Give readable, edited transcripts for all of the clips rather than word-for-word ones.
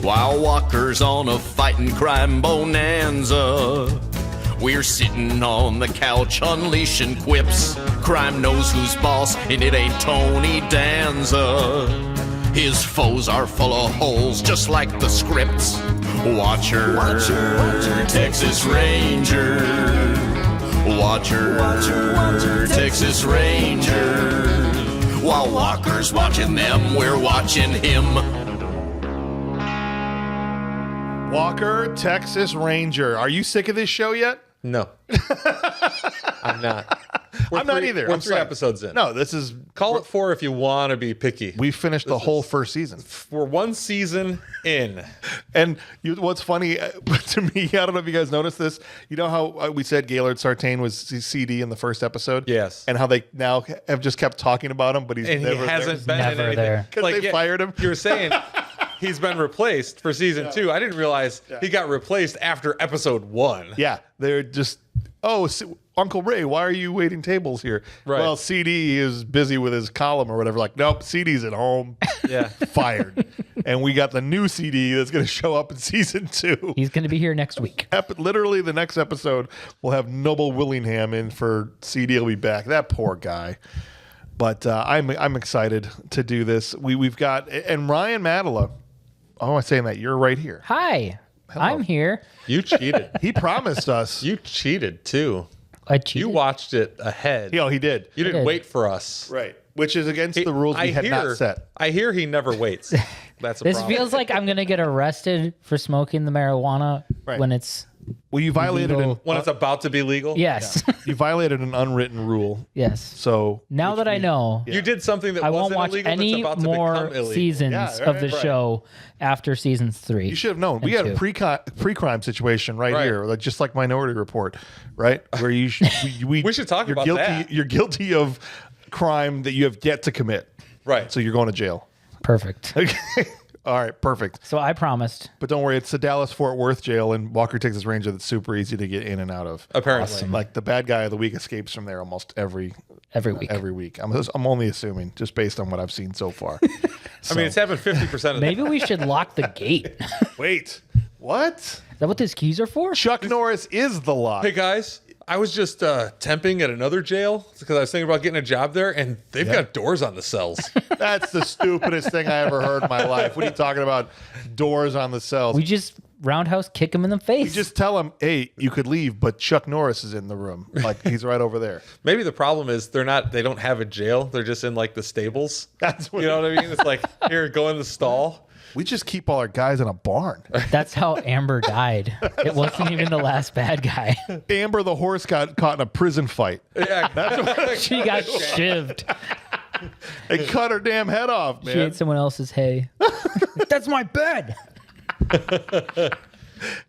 while Walker's on a fighting crime bonanza. We're sitting on the couch unleashing quips. Crime knows who's boss, and it ain't Tony Danza. His foes are full of holes, just like the scripts. Watcher, Texas Ranger. Watcher, Texas Ranger. While Walker's watching them, we're watching him. Walker, Texas Ranger. Are you sick of this show yet? No. I'm not. I'm not either. We're I'm 3 sorry. episodes in. No, this is... Call it 4 if you want to be picky. We finished the whole first season. We're 1 season in. And what's funny to me, I don't know if you guys noticed this. You know how we said Gaylord Sartain was CD in the first episode? Yes. And how they now have just kept talking about him, but he's And never he hasn't there. been in Never anything. there. Because they fired him. You were saying he's been replaced for season 2. I didn't realize he got replaced after episode 1. Yeah, they're just, Uncle Ray, why are you waiting tables here? Right. Well, CD is busy with his column or whatever. Like, nope, CD's at home. Yeah. Fired. And we got the new CD that's going to show up in season 2. He's going to be here next week. Literally, the next episode, we'll have Noble Willingham in for CD. Will be back. That poor guy. But I'm excited to do this. We've got, and Ryan Mattila. Oh, I'm saying that you're right here. Hi, Hello. I'm here. You cheated. He promised us. You cheated too. I cheated. You watched it ahead. He did. You didn't did. wait for us. Right. Which is against the rules we had not set. I hear he never waits. That's a This problem. feels like I'm going to get arrested for smoking the marijuana Right. when it's... Well, you violated Legal. when it's about to be legal. Yes. you violated an unwritten rule. Yes. So Now that I know, You did something that I wasn't won't watch illegal any that's about to more become illegal. seasons Yeah, right, of the right. show after season 3. you should have known. We And had a 2. pre-crime situation right Right. here, like just like Minority Report, right? Where you should, We should talk you're about guilty, that. You're guilty of crime that you have yet to commit. Right. So you're going to jail. Perfect. Okay. All right. Perfect. So I promised. But don't worry, it's the Dallas-Fort Worth jail in Walker, Texas Ranger that's super easy to get in and out of. Apparently. Like the bad guy of the week escapes from there almost every Week. Every week. I'm only assuming, just based on what I've seen so far. I mean, it's happened 50% of Maybe we should lock the gate. Is Wait. What? that what these keys are for? Chuck Norris is the lock. Hey guys, I was just temping at another jail because I was thinking about getting a job there, and they've got doors on the cells. That's the stupidest thing I ever heard in my life. What are you talking about? Doors on the cells. We just roundhouse kick him in the face. You just tell him, hey, you could leave, but Chuck Norris is in the room. Like, he's right over there. Maybe the problem is they don't have a jail. They're just in like the stables. That's what You know what I mean? It's like, here, go in the stall. we just keep all our guys in a barn. That's how Amber died. It wasn't even the last bad guy. Amber the horse got caught in a prison fight. Yeah, that's what She got shivved. They cut her damn head off, She man. ate someone else's hay. That's my bed.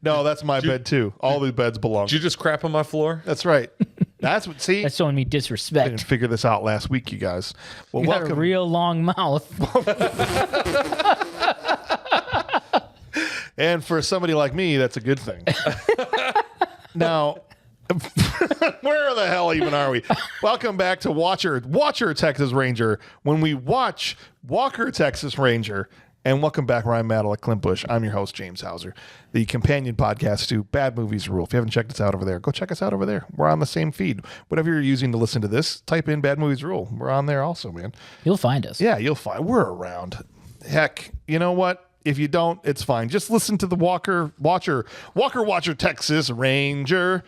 No, that's my bed too. All the beds belong. Did you just crap on my floor? That's right. That's what. See, That's showing me I didn't disrespect. figure this out last week, you guys. Well, You got a welcome. real long mouth. And for somebody like me, that's a good thing. Now, where the hell even are we? Welcome back to Watcher Texas Ranger, when we watch Walker Texas Ranger. And welcome back, Ryan Mattila, Clint Busch. I'm your host, James Hauser, the companion podcast to Bad Movies Rule. If you haven't checked us out over there, go check us out over there. We're on the same feed. Whatever you're using to listen to this, type in Bad Movies Rule. We're on there also, man. You'll find us. Yeah, you'll find we're around. Heck, you know what? If you don't, it's fine. Just listen to the Walker Texas Ranger.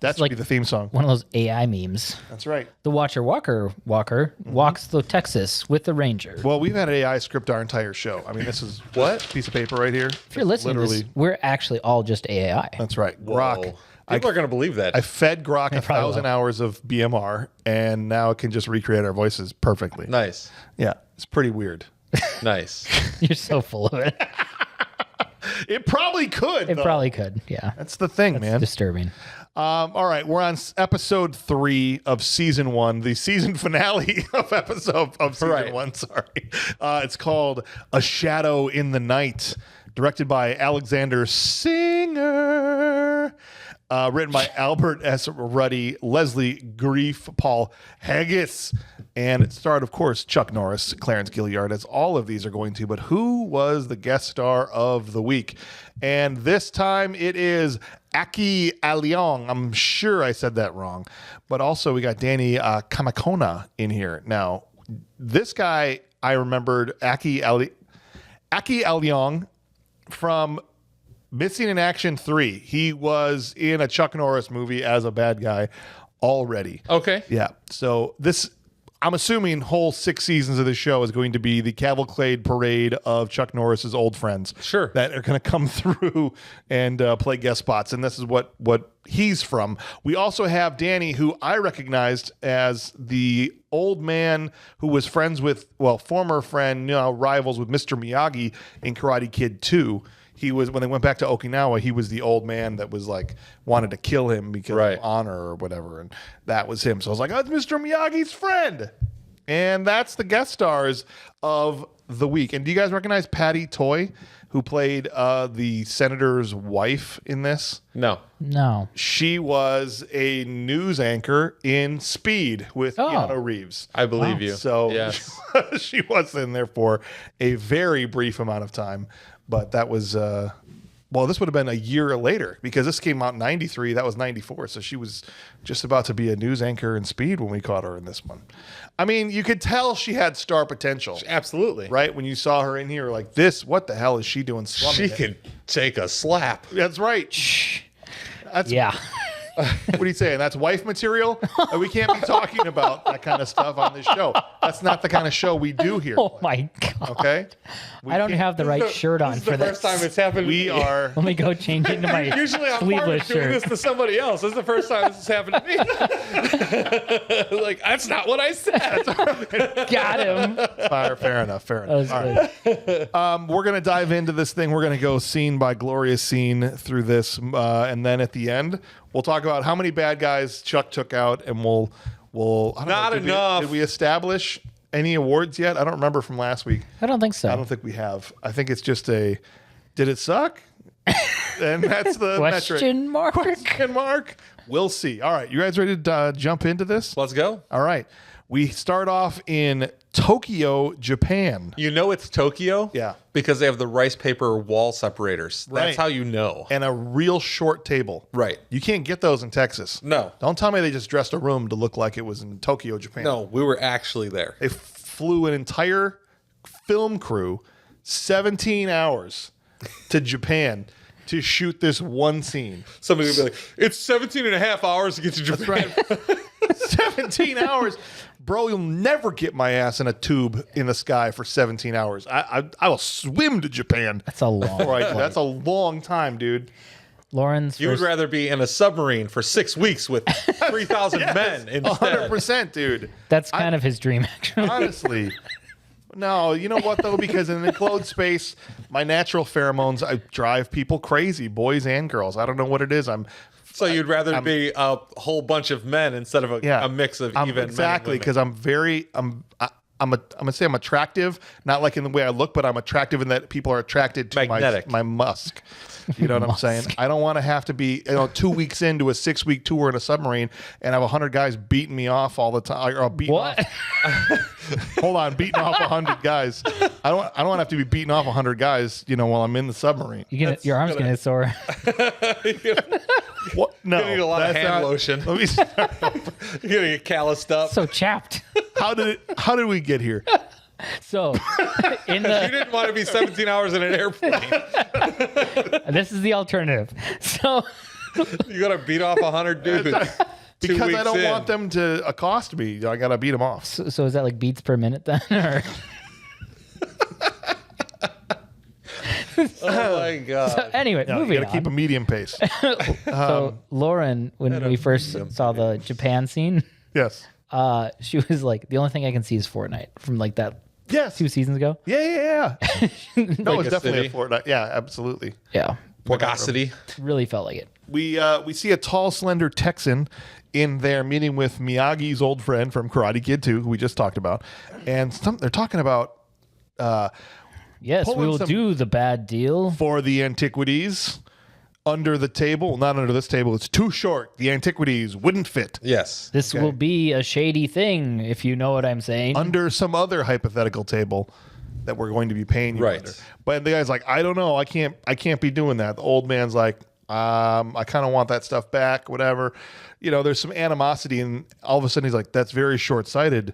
That should like be the theme song. One of those AI memes. That's right. The Walker walks the Texas with the Ranger. Well, we've had AI script our entire show. I mean, this is What? piece of paper right here. If you're listening to this, we're actually all just AI. That's right. Grok. People are going to believe that. I fed Grok probably 1,000 will. hours of BMR, and now it can just recreate our voices perfectly. Nice. Yeah, it's pretty weird. Nice. You're so full of it. It probably could. It though. probably could. Yeah. That's the thing, man. Disturbing. All right, we're on episode 3 of season 1, the season finale of season Right. 1. Sorry, it's called "A Shadow in the Night," directed by Alexander Singer. written by Albert S. Ruddy, Leslie Grief, Paul Haggis, and it starred, of course, Chuck Norris, Clarence Gilliard, as all of these are going to. But who was the guest star of the week? And this time it is Aki Aliong. I'm sure I said that wrong. But also we got Danny Kamakona in here. Now, this guy I remembered, Aki Aliong, from Missing in Action 3. He was in a Chuck Norris movie as a bad guy already. Okay. Yeah. So this, I'm assuming, whole 6 seasons of the show is going to be the cavalcade parade of Chuck Norris's old friends. Sure. That are going to come through and play guest spots. And this is what he's from. We also have Danny, who I recognized as the old man who was friends with, former friend, rivals with Mr. Miyagi in Karate Kid 2. He was, when they went back to Okinawa, he was the old man that was like, wanted to kill him because of honor or whatever. And that was him. So I was like, oh, it's Mr. Miyagi's friend. And that's the guest stars of the week. And do you guys recognize Patty Toy, who played the senator's wife in this? No. She was a news anchor in Speed with Keanu Reeves. I believe you. So yes. She was in there for a very brief amount of time. But that was, this would have been a year later because this came out in 93. That was 94. So she was just about to be a news anchor in Speed when we caught her in this one. I mean, you could tell she had star potential. Absolutely. Right? When you saw her in here, like, what the hell is she doing slumming? She could take a slap. That's right. Yeah. What are you saying? That's wife material? We can't be talking about that kind of stuff on this show. That's not the kind of show we do here. Oh my God. Okay? I don't have the right shirt on for First this. time it's happened. We are. Let me go change into my Usually I'm part sleeveless of doing shirt. this to somebody else. This is the first time this has happened to me. Like, that's not what I said. Got him. Fair enough. That was All good. right. We're going to dive into this thing. We're going to go scene by glorious scene through this. And then at the end, we'll talk about how many bad guys Chuck took out. And we'll I don't Not know, enough. Did we establish any awards yet? I don't remember from last week. I don't think so. I don't think we have. I think it's just did it suck? And that's the Question mark? Question mark. We'll see. All right. You guys ready to jump into this? Let's go. All right. We start off in Tokyo, Japan. You know it's Tokyo? Yeah. Because they have the rice paper wall separators. Right. That's how you know. And a real short table. Right. You can't get those in Texas. No. Don't tell me they just dressed a room to look like it was in Tokyo, Japan. No, we were actually there. They flew an entire film crew 17 hours to Japan to shoot this one scene. Somebody would be like, it's 17 and a half hours to get to Japan. 17 hours. Bro, you'll never get my ass in a tube in the sky for 17 hours. I will swim to Japan. That's a long All right, flight. that's a long time, dude. Lauren's You would first, rather be in a submarine for 6 weeks with 3,000 men instead. 100%, dude. that's kind of his dream, actually. Honestly. No, you know what, though? Because in an enclosed space, my natural pheromones, I drive people crazy, boys and girls. I don't know what it is. So you'd rather be a whole bunch of men instead of a mix of even exactly, men and because I'm gonna say I'm attractive, not like in the way I look, but I'm attractive in that people are attracted to Magnetic. my musk. You know what I'm saying? I don't want to have to be 2 weeks into a 6-week tour in a submarine and have 100 guys beating me off all the time. Or beating What? off. Hold on, beating off 100 guys. I don't want to have to be beating off 100 guys, while I'm in the submarine. Your arm's going to get sore. What? No, You need a lot of that's hand not- lotion. Let me start. You're going to get calloused up. So chapped. How did we get here? So, in You the didn't want to be 17 hours in an airplane. this is the alternative. So, You got to beat off 100 dudes. 2 Because I weeks don't in. want them to accost me. I gotta beat them off. so is that like beats per minute then? Or Oh my god. anyway, You moving gotta on. keep a medium pace. So Lauren, when we first saw the Japan scene, Yes. she was like, the only thing I can see is Fortnite from like that Yes. 2 seasons ago. Yeah. No, it's a definitely city. a Fortnite. Yeah, absolutely. Yeah, Pogosity. really felt like it. We see a tall, slender Texan in there meeting with Miyagi's old friend from Karate Kid 2, who we just talked about, and they're talking about Yes, we Pulling will some- do the bad deal. for the antiquities. under the table. Not under this table. It's too short. The antiquities wouldn't fit. Yes. This will be a shady thing, if you know what I'm saying. Under some other hypothetical table that we're going to be paying you Right. under. But the guy's like, I don't know. I can't be doing that. The old man's like, I kind of want that stuff back, whatever. You know, there's some animosity, and all of a sudden he's like, that's very short-sighted,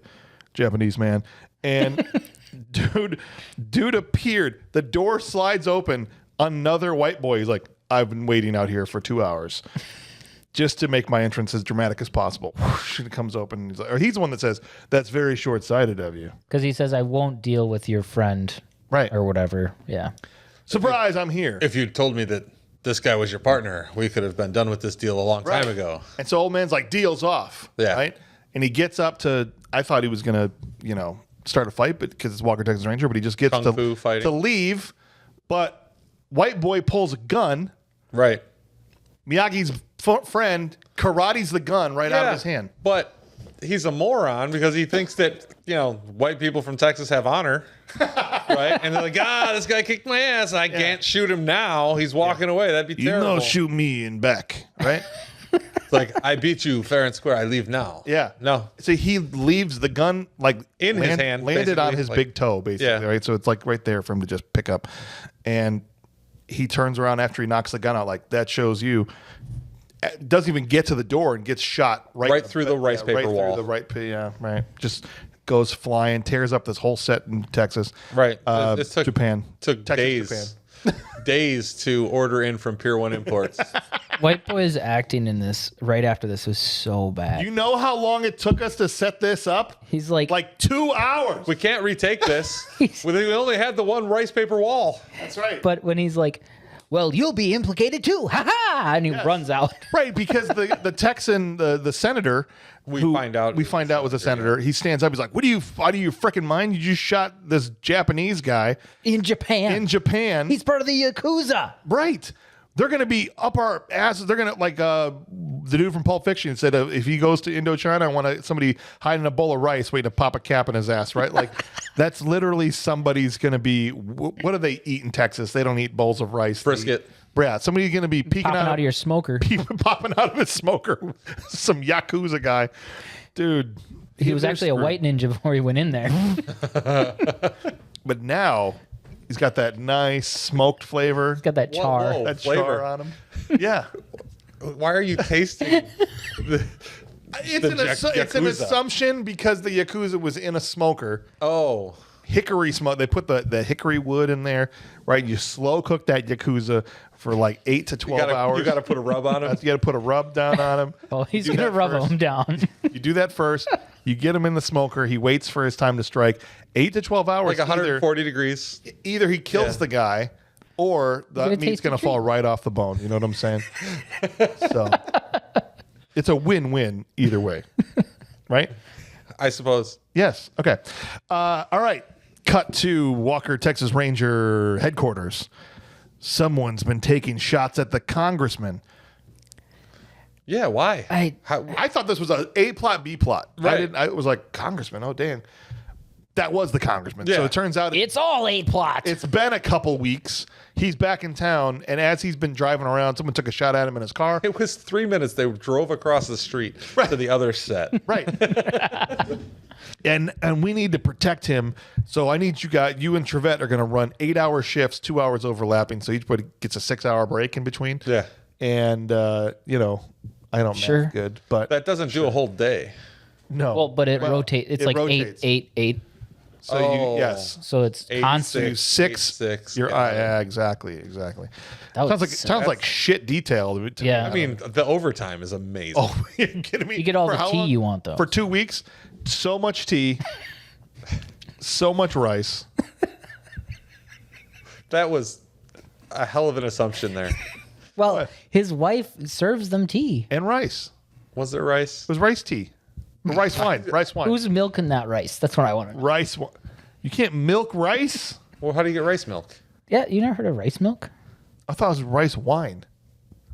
Japanese man. And dude appeared. The door slides open. Another white boy. He's like, I've been waiting out here for 2 hours just to make my entrance as dramatic as possible. Whoosh, and it comes open. And he's the one that says, that's very short-sighted of you. Because he says, I won't deal with your friend. Right. Or whatever. Yeah. Surprise, I'm here. If you'd told me that this guy was your partner, we could have been done with this deal a long time ago. And so old man's like, deal's off. Yeah. Right? And he gets up to, I thought he was going to, start a fight, but because it's Walker, Texas Ranger, but he just gets Kung fu fighting. to leave. But white boy pulls a gun. Right. Miyagi's friend karates the gun right out of his hand. But he's a moron because he thinks that, white people from Texas have honor. Right? And they're like, this guy kicked my ass. I can't shoot him now. He's walking away. That'd be terrible. Shoot me in back. Right? It's like, I beat you fair and square. I leave now. Yeah. No. So he leaves the gun in his hand. Landed on basically, his big toe, basically. Yeah. Right? So it's like right there for him to just pick up. And he turns around after he knocks the gun out, like, that shows you. Doesn't even get to the door and gets shot right through the rice paper wall. Right. Just goes flying, tears up this whole set in Texas. Right. Japan. Took Texas, days. Japan. Days to order in from Pier 1 Imports. White boy's acting in this right after this was so bad. You know how long it took us to set this up? He's like 2 hours. We can't retake this. We only had the one rice paper wall. That's right. but when he's like, well, you'll be implicated too. Ha ha! And he runs out. Right, because the Texan, the senator, We find out was a senator. He stands up. He's like, "What do you out of your freaking mind? You just shot this Japanese guy In Japan. He's part of the Yakuza. right. They're gonna be up our asses. They're gonna the dude from Pulp Fiction said, if he goes to Indochina, I want somebody hiding a bowl of rice waiting to pop a cap in his ass. Right, like that's literally somebody's gonna be. What do they eat in Texas? They don't eat bowls of rice. Brisket. Yeah, somebody's gonna be peeking Popping out of your smoker. popping out of his smoker. Some Yakuza guy. Dude. He was actually a white ninja before he went in there. But now he's got that nice smoked flavor. He's got that char. Whoa. That flavor. char on him. Yeah. Why are you tasting It's an Yakuza. assumption because the Yakuza was in a smoker. Oh. Hickory smoke. They put the hickory wood in there, right? You slow cook that Yakuza for like 8 to 12 hours. You got to put a rub on him. You got to put a rub down on him. Oh, he's Do going to that rub first. him down. You do that first. You get him in the smoker. He waits for his time to strike. 8 to 12 hours. Like 140 degrees. Either he kills the guy or the gonna meat's taste going the to fall right off the bone. You know what I'm saying? So it's a win-win either way. Right? I suppose. Yes. Okay. All right. Cut to Walker, Texas Ranger headquarters. Someone's been taking shots at the congressman. Yeah, why? I thought this was A plot, B plot. Right. I was like, congressman, oh, dang. That was the congressman. Yeah. So it turns out It's all 8 plots. it's been a couple weeks. He's back in town, and as he's been driving around, someone took a shot at him in his car. It was 3 minutes. They drove across the street to the other set. Right. and we need to protect him. So I need you and Trevette are going to run 8-hour shifts, 2 hours overlapping. So each body gets a 6-hour break in between. Yeah. And, I don't Sure. math good, but That doesn't do a whole day. no. well, but it rotates. It's it like rotates. 8, 8, 8. So Oh. yes. So it's 8, constant. 6. 8, 6. Yeah, exactly. That would Sounds like shit detail. To Yeah. I mean, the overtime is amazing. Oh, you're kidding me? You get all For the how tea long? you want, though. For 2 weeks, so much tea, so much rice. That was a hell of an assumption there. Well, What? his wife serves them tea. And rice. Was there rice? It was rice tea. Or rice wine. Rice wine. Who's milking that rice? That's what I want to know. rice wine? You can't milk rice? Well, how do you get rice milk? Yeah, you never heard of rice milk? I thought it was rice wine.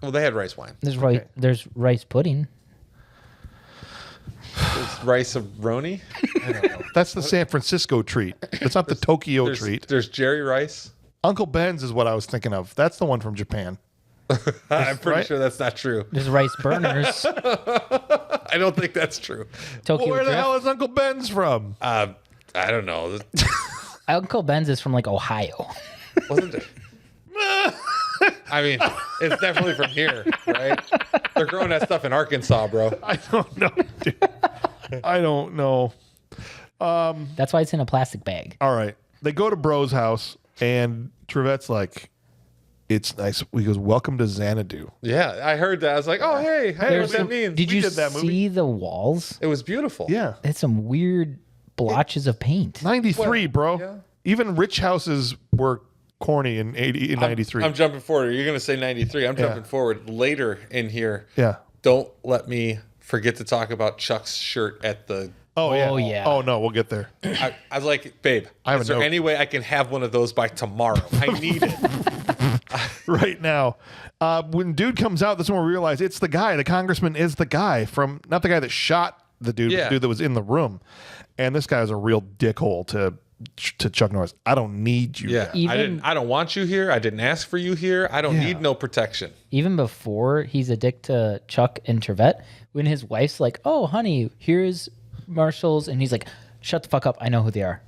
Well, they had rice wine. There's rice pudding. There's rice roni. That's the San Francisco treat. It's not the Tokyo treat. There's Jerry Rice. Uncle Ben's is what I was thinking of. That's the one from Japan. I'm pretty right? sure that's not true. There's rice burners. I don't think that's true. Tokyo Where the Drift. hell is Uncle Ben's from? I don't know. Uncle Ben's is from like Ohio. Wasn't it? I mean, it's definitely from here, right? They're growing that stuff in Arkansas, bro. I don't know, dude. I don't know. That's why it's in a plastic bag. All right. They go to Bro's house, and Trevette's like, it's nice. He goes, welcome to Xanadu. Yeah, I heard that. I was like, oh, hey, what that means? Did you did that movie. see the walls? It was beautiful. Yeah. It's some weird blotches of paint. 93, bro. yeah. Even rich houses were corny in 93. I'm jumping forward. You're going to say 93. I'm jumping forward. Later in here, yeah. don't let me forget to talk about Chuck's shirt at the... Oh, yeah. Oh, yeah. Oh, no, we'll get there. I was like, babe, have is a there note. any way I can have one of those by tomorrow? I need it. Right now. When dude comes out, that's when we realize it's the guy. The congressman is the guy from, not the guy that shot the dude, Yeah. the dude that was in the room. And this guy is a real dickhole to Chuck Norris. I don't need you. Yeah, Even- I don't want you here. I didn't ask for you here. I don't need no protection. Even before he's a dick to Chuck and Trevette, when his wife's like, "Oh, honey, here's marshals," and he's like, "Shut the fuck up! I know who they are."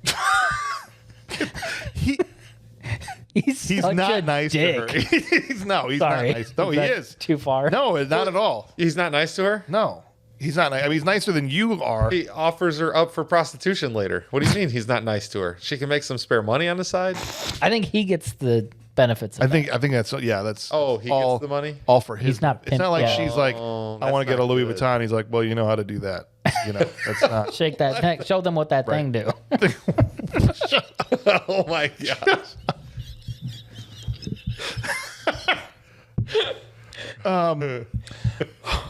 He's He's such not a nice dick. to her. he's not Sorry. nice. No, he that is. too far. No, not at all. He's not nice to her. No, he's not. I mean, he's nicer than you are. He offers her up for prostitution later. What do you mean he's not nice to her? She can make some spare money on the side. I think he gets the benefits. Of I think that's that's. Oh, he all, gets the money? all for his. He's not It's not like pimp- yeah. she's like, I that's want to get a not Louis good. Vuitton. He's like, well, you know how to do that. You know, that's not. Shake that neck. Show them what that thing do. Oh my gosh.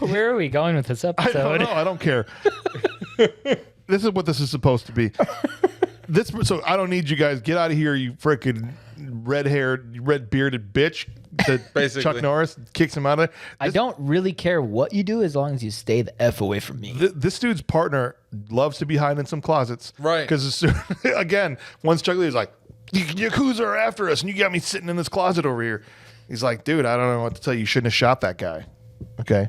Where are we going with this I don't episode? know. I don't care. This is what this is supposed to be. So I don't need you guys. Get out of here, you freaking red-haired, red-bearded bitch. Basically. Chuck Norris kicks him out of there. I don't really care what you do as long as you stay the F away from me. This dude's partner loves to be hiding in some closets. Right. Because, again, once Chuck Lee's like, Yakuza are after us, and you got me sitting in this closet over here. He's like, dude, I don't know what to tell you. You shouldn't have shot that guy. Okay.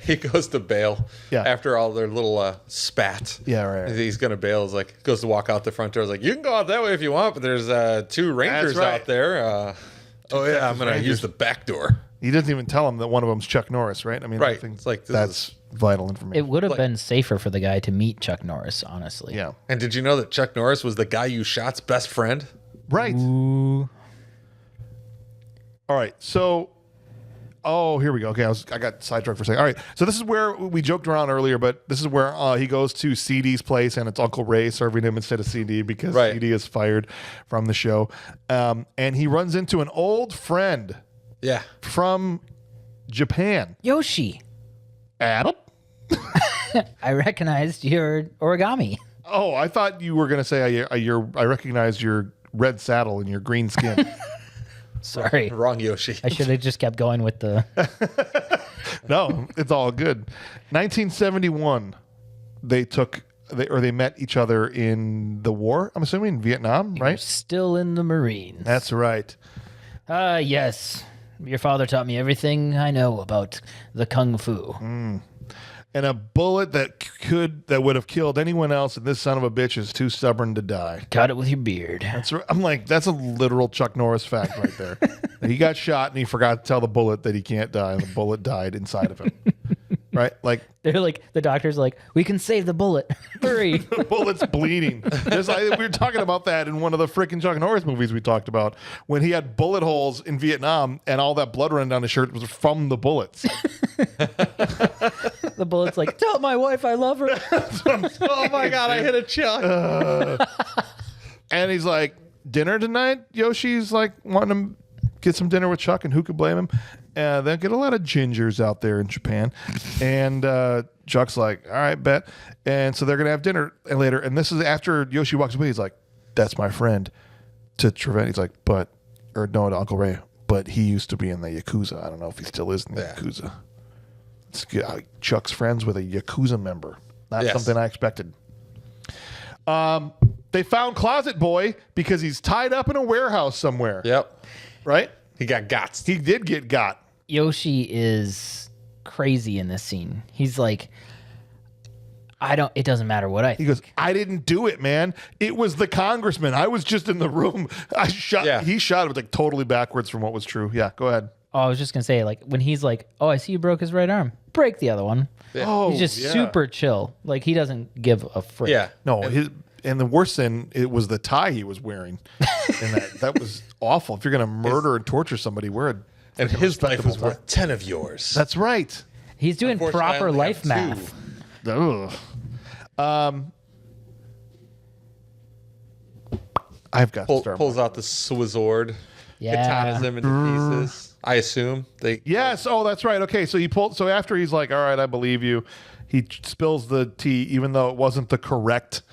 He goes to bail Yeah. after all their little spat. Yeah, right. He's going to bail. He's like, goes to walk out the front door. He's like, you can go out that way if you want, but there's 2 Rangers right. out there. Oh, yeah, I'm going to use the back door. He doesn't even tell him that one of them's Chuck Norris, right? I mean, Right. I think It's like, this that's vital information. It would have been safer for the guy to meet Chuck Norris, honestly. Yeah. And did you know that Chuck Norris was the guy you shot's best friend? Right. Ooh. All right. So, here we go. Okay, I got sidetracked for a second. All right. So this is where we joked around earlier, but this is where he goes to CD's place, and it's Uncle Ray serving him instead of CD because Right. CD is fired from the show. And he runs into an old friend Yeah. from Japan. Yoshi, Adam? I recognized your origami. Oh, I thought you were going to say I recognized your red saddle and your green skin. Sorry. Wrong Yoshi. I should have just kept going with the. No, it's all good. 1971, they met each other in the war. I'm assuming Vietnam, right? Still in the Marines. That's right. Yes. Your father taught me everything I know about the Kung Fu. And a bullet that would have killed anyone else, and this son of a bitch is too stubborn to die. Caught it with your beard. That's right. I'm like, that's a literal Chuck Norris fact right there. He got shot and he forgot to tell the bullet that he can't die, and the bullet died inside of him. Right? Like, They're like, the doctor's like, we can save the bullet. Hurry. the bullet's bleeding. We were talking about that in one of the freaking Chuck Norris movies we talked about when he had bullet holes in Vietnam and all that blood running down his shirt was from the bullets. The bullet's like, tell my wife I love her. Oh my God, I hit a Chuck. And he's like, dinner tonight? Yoshi's like wanting to get some dinner with Chuck, and who could blame him? They get a lot of gingers out there in Japan. And Chuck's like, all right, bet. And so they're going to have dinner later. And this is after Yoshi walks away. He's like, that's my friend. To Trevette, he's like, to Uncle Ray, but he used to be in the Yakuza. I don't know if he still is in the Yakuza. It's good. Chuck's friends with a Yakuza member. Not something I expected. They found Closet Boy because he's tied up in a warehouse somewhere. Yep. Right? He got. He did get got. Yoshi is crazy in this scene. He's like, it doesn't matter what I He think. goes, I didn't do it, man. It was the congressman. I was just in the room. He shot it like totally backwards from what was true. Yeah, go ahead. Oh, I was just going to say, like, when he's like, oh, I see you broke his right arm. Break the other one. Oh, He's just super chill. Like, he doesn't give a frick. Yeah. No, and the worst thing, it was the tie he was wearing. And that was awful. If you're going to murder and torture somebody, wear a And his life was worth 10 of yours. That's right. He's doing Unfortunately, I proper only life have math. two. Ugh. I've got to start. Pulls out the sword. Yeah. Katanas him into pieces. I assume. Yes. Oh, that's right. Okay. So after he's like, all right, I believe you. He spills the tea, even though it wasn't the correct,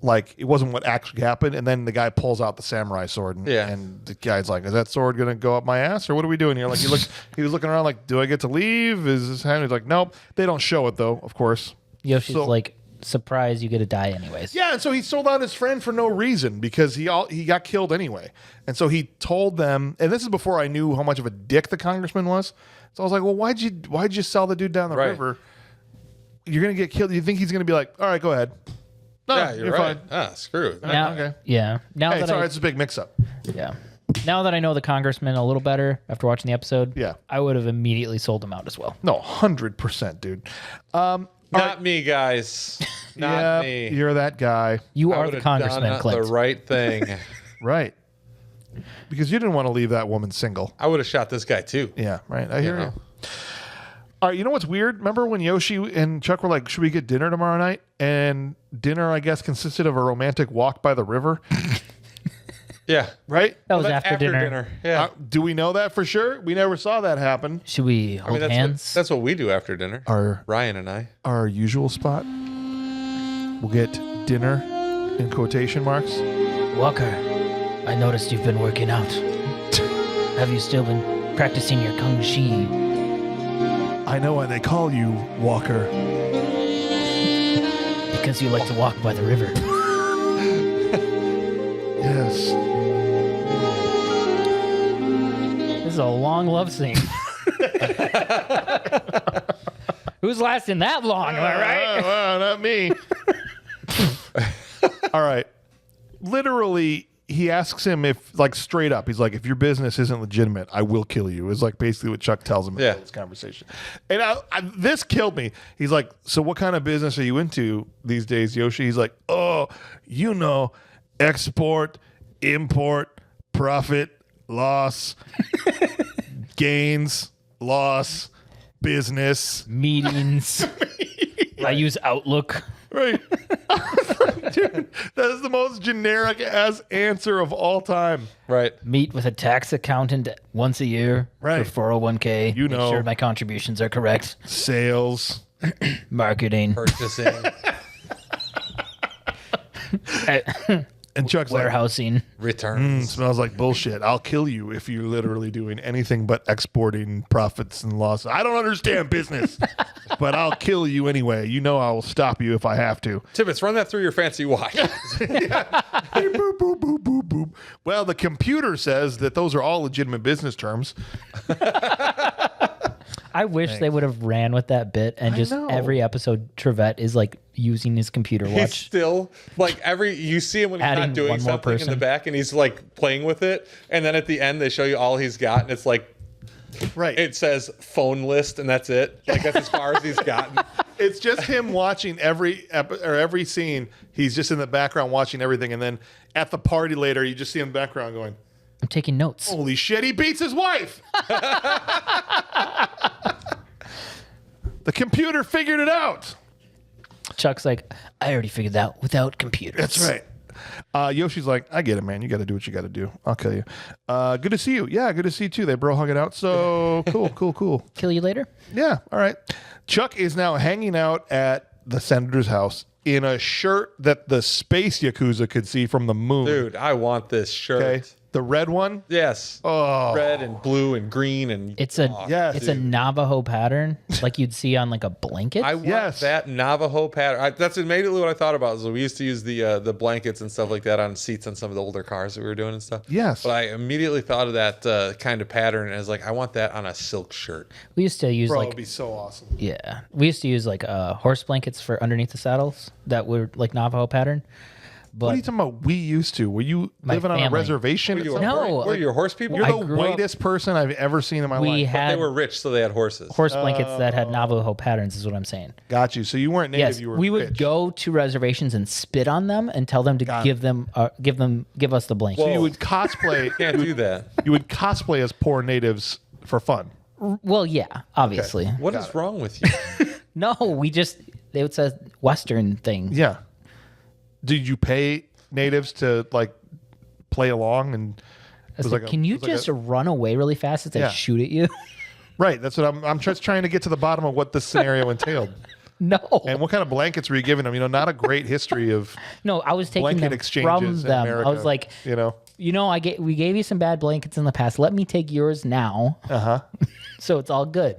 like it wasn't what actually happened. And then the guy pulls out the samurai sword, and the guy's like, "Is that sword gonna go up my ass, or what are we doing here?" Like he was looking around, like, "Do I get to leave? Is this happening?" He's like, "Nope." They don't show it though, of course. Yoshi's like, surprise, you get to die anyways. Yeah, and so he sold out his friend for no reason because he got killed anyway. And so he told them, and this is before I knew how much of a dick the congressman was. So I was like, well, why'd you sell the dude down the river? You're gonna get killed. You think he's gonna be like, all right, go ahead. No, Yeah, you're right. fine. Screw it. Now, okay. Yeah. Now Hey, that sorry, it's a big mix-up. yeah. Now that I know the congressman a little better after watching the episode, Yeah. I would have immediately sold him out as well. No, 100%, dude. Not me, guys. Not me. You're that guy, You I are would the have congressman, done Clint. the right thing. right? Because you didn't want to leave that woman single. I would have shot this guy too. Yeah, right. I hear you. know. All right, you know what's weird? Remember when Yoshi and Chuck were like, should we get dinner tomorrow night? And dinner, I guess, consisted of a romantic walk by the river, Yeah. right? That was Well, that's after dinner. Yeah. Do we know that for sure? We never saw that happen. Should we hold hands? That's what we do after dinner. Ryan and I. Our usual spot. We'll get dinner in quotation marks. Walker, I noticed you've been working out. Have you still been practicing your kung shi? I know why they call you Walker. Because you like to walk by the river. Yes. This is a long love scene. Who's lasting that long? Am I right? Well, not me. All right. Literally, he asks him if, like, straight up, he's like, if your business isn't legitimate, I will kill you. Is like basically what Chuck tells him in this conversation. And this killed me. He's like, so what kind of business are you into these days, Yoshi? He's like, oh, export, import, profit, loss, gains, loss, business. Meetings. I use Outlook. Right. Dude, that is the most generic ass answer of all time. Right. Meet with a tax accountant once a year Right. for 401k. You know. Make sure my contributions are correct. Sales. Marketing. Purchasing. And Chuck's like, Warehousing. Returns. smells like bullshit. I'll kill you if you're literally doing anything but exporting profits and losses. I don't understand business, but I'll kill you anyway. You know I will stop you if I have to. Tibbetts, run that through your fancy watch. Hey, boop, boop, boop, boop, boop. Well, the computer says that those are all legitimate business terms. I wish they would have ran with that bit and just know. every episode Trevette is like using his computer He's watch. still like you see him when he's Adding not doing one more something in the person. back and he's like playing with it. And then at the end they show you all he's got and it's like Right. it says phone list and that's it. Like that's as far as he's gotten. It's just him watching every scene. He's just in the background watching everything. And then at the party later, you just see him in the background going, I'm taking notes. holy shit, he beats his wife. The computer figured it out. Chuck's like, I already figured that out without computers. That's right. Yoshi's like, I get it, man. You got to do what you got to do. I'll kill you. Good to see you. Yeah, good to see you too. They bro hug it out. So cool. Kill you later? Yeah, all right. Chuck is now hanging out at the senator's house in a shirt that the space Yakuza could see from the moon. Dude, I want this shirt. Okay. The red one? Yes. Oh. Red and blue and green and It's a yes, it's a Navajo pattern like you'd see on like a blanket. I want Yes. that Navajo pattern. That's immediately what I thought about. So we used to use the blankets and stuff like that on seats on some of the older cars that we were doing and stuff. Yes. But I immediately thought of that kind of pattern as like I want that on a silk shirt. We used to use Bro, like it'd be so awesome. yeah, we used to use like horse blankets for underneath the saddles that were like Navajo pattern. What are you But talking about? We used to. Were you My living on a family. reservation? Were you, No, were you horse people? You're I the grew up- whitest person I've ever seen in my we life. They had were rich, so they had horses. horse blankets that had Navajo patterns. Is what I'm saying. Got you. So you weren't native. Yes, You were we would rich. go to reservations and spit on them and tell them to Got give us the blanket. So you would cosplay. Can't do that. You would cosplay as poor natives for fun. Well, yeah, obviously. What is wrong with you? No, they would say Western thing. Yeah. Did you pay natives to like play along and? I was like, can you just run away really fast as Yeah. I shoot at you? Right. That's what I'm just trying to get to the bottom of what this scenario entailed. No, And what kind of blankets were you giving them? You know, not a great history of no, I was taking blanket them exchanges from in them. America. I was like, you know, we gave you some bad blankets in the past. Let me take yours now. So it's all good.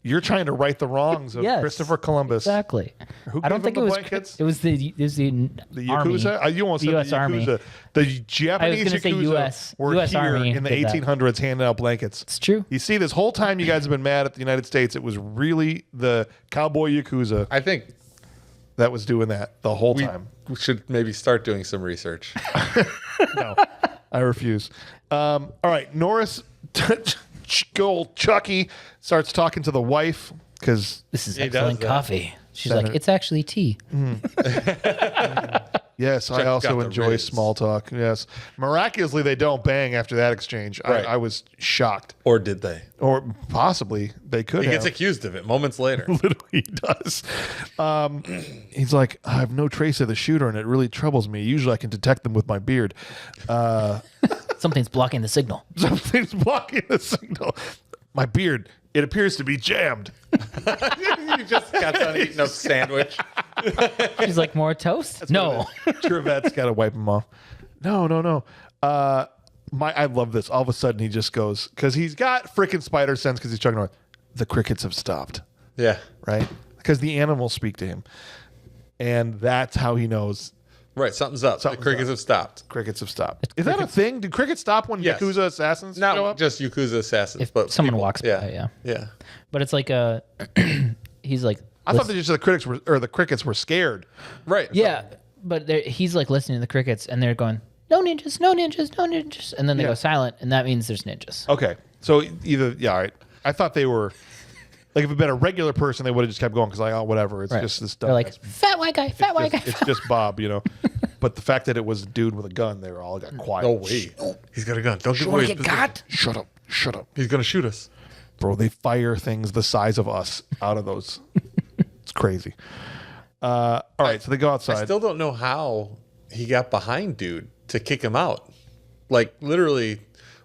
you're trying to right the wrongs of Yes. Christopher Columbus. Exactly. Who I don't gave think him it the was. blankets? It was the The army. Yakuza? You almost The said US the Army. Yakuza. The Japanese gonna say Yakuza US were US here Army in the did that. 1800s handing out blankets. It's true. You see, this whole time you guys have been mad at the United States, it was really the cowboy Yakuza I think that was doing that the whole we time. should maybe start doing some research. No, I refuse. All right, Norris, good old Chucky, starts talking to the wife because This is He does excellent that. coffee. She's Senator- like, it's actually tea. yes, I Chuck's also got the enjoy riz. small talk. Yes, miraculously they don't bang after that exchange. Right. I was shocked, Or did they? or possibly they could He have. gets accused of it moments later. Literally he does. He's like, I have no trace of the shooter, and it really troubles me. Usually I can detect them with my beard. Something's blocking the signal. Something's blocking the signal. My beard, it appears to be jammed. You just got done eating a sandwich. She's like, more toast? No. Trevette's got to wipe him off. No. I love this. All of a sudden he just goes, because he's got freaking spider sense because he's Chuck Norris. The crickets have stopped, Yeah. right? Because the animals speak to him. And that's how he knows Right, something's up. Something's the crickets up. have stopped. crickets have stopped. Is that a thing? Do crickets stop when Yes. Yakuza assassins show Not up? just Yakuza assassins, If but someone people. walks by, yeah. Yeah. But it's like he's like, I thought that just the crickets were scared. Right. yeah, but he's like listening to the crickets, and they're going, no ninjas, no ninjas, no ninjas, and then they Yeah. go silent, and that means there's ninjas. Okay. So all right. I thought they were like if it'd been a regular person, they would have just kept going because like, oh, whatever. It's Right. just this They're dumb. like, fat white guy, fat white guy. it's just Bob, you know. But the fact that it was a dude with a gun, they were all got quiet. No way. He's got a gun. Don't give away his position. Shut up. Shut up. He's going to shoot us. Bro, they fire things the size of us out of those. It's crazy. All right, so they go outside. I still don't know how he got behind dude to kick him out. Like literally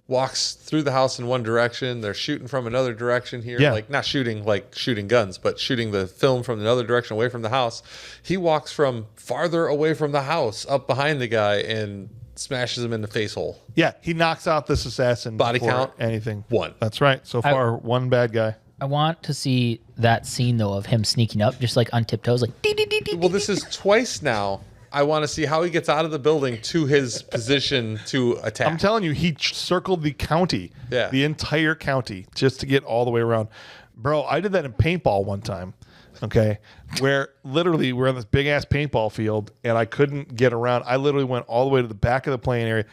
walks through the house in one direction. They're shooting from another direction here. Yeah. Like not shooting like shooting guns, but shooting the film from another direction away from the house. He walks from farther away from the house up behind the guy and smashes him in the face hole. Yeah, he knocks out this assassin. Body before count? anything. 1. That's right. So far, one bad guy. I want to see that scene though of him sneaking up, just like on tiptoes, like dee, dee, dee, dee, Well, this is twice now. I want to see how he gets out of the building to his position to attack. I'm telling you, he circled the county, Yeah. the entire county, just to get all the way around. Bro, I did that in paintball one time, okay, where literally we're on this big-ass paintball field, and I couldn't get around. I literally went all the way to the back of the playing area,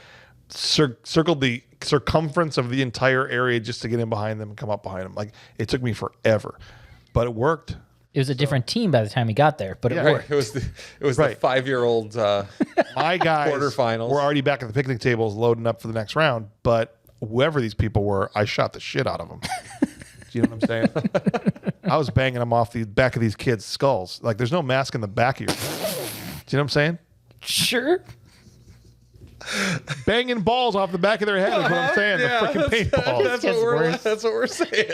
circled the circumference of the entire area just to get in behind them and come up behind them. Like, it took me forever, but it worked. It was a different team by the time he got there, but it Yeah. worked. It was Right. the 5-year-old. My guys Quarterfinals. were already back at the picnic tables loading up for the next round, but whoever these people were, I shot the shit out of them. Do you know what I'm saying? I was banging them off the back of these kids' skulls. Like, there's no mask in the back of your... Do you know what I'm saying? Sure. Banging balls off the back of their head is what I'm saying. Yeah, the freaking paintball. Gets That's what we're saying.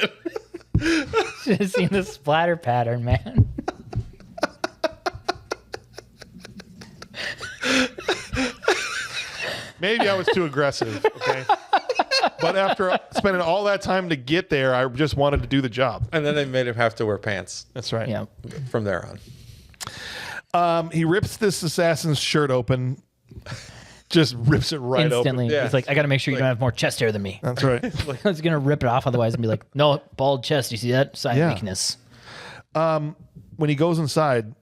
Should have seen the splatter pattern, man. Maybe I was too aggressive. Okay. But after spending all that time to get there, I just wanted to do the job. And then they made him have to wear pants That's right. Yeah. from there on. He rips this assassin's shirt open. Just rips it right Instantly. open. Yeah. He's like, I got to make sure you don't have more chest hair than me. That's right. I was going to rip it off otherwise and be like, no, bald chest. You see that? Sign of weakness. When he goes inside,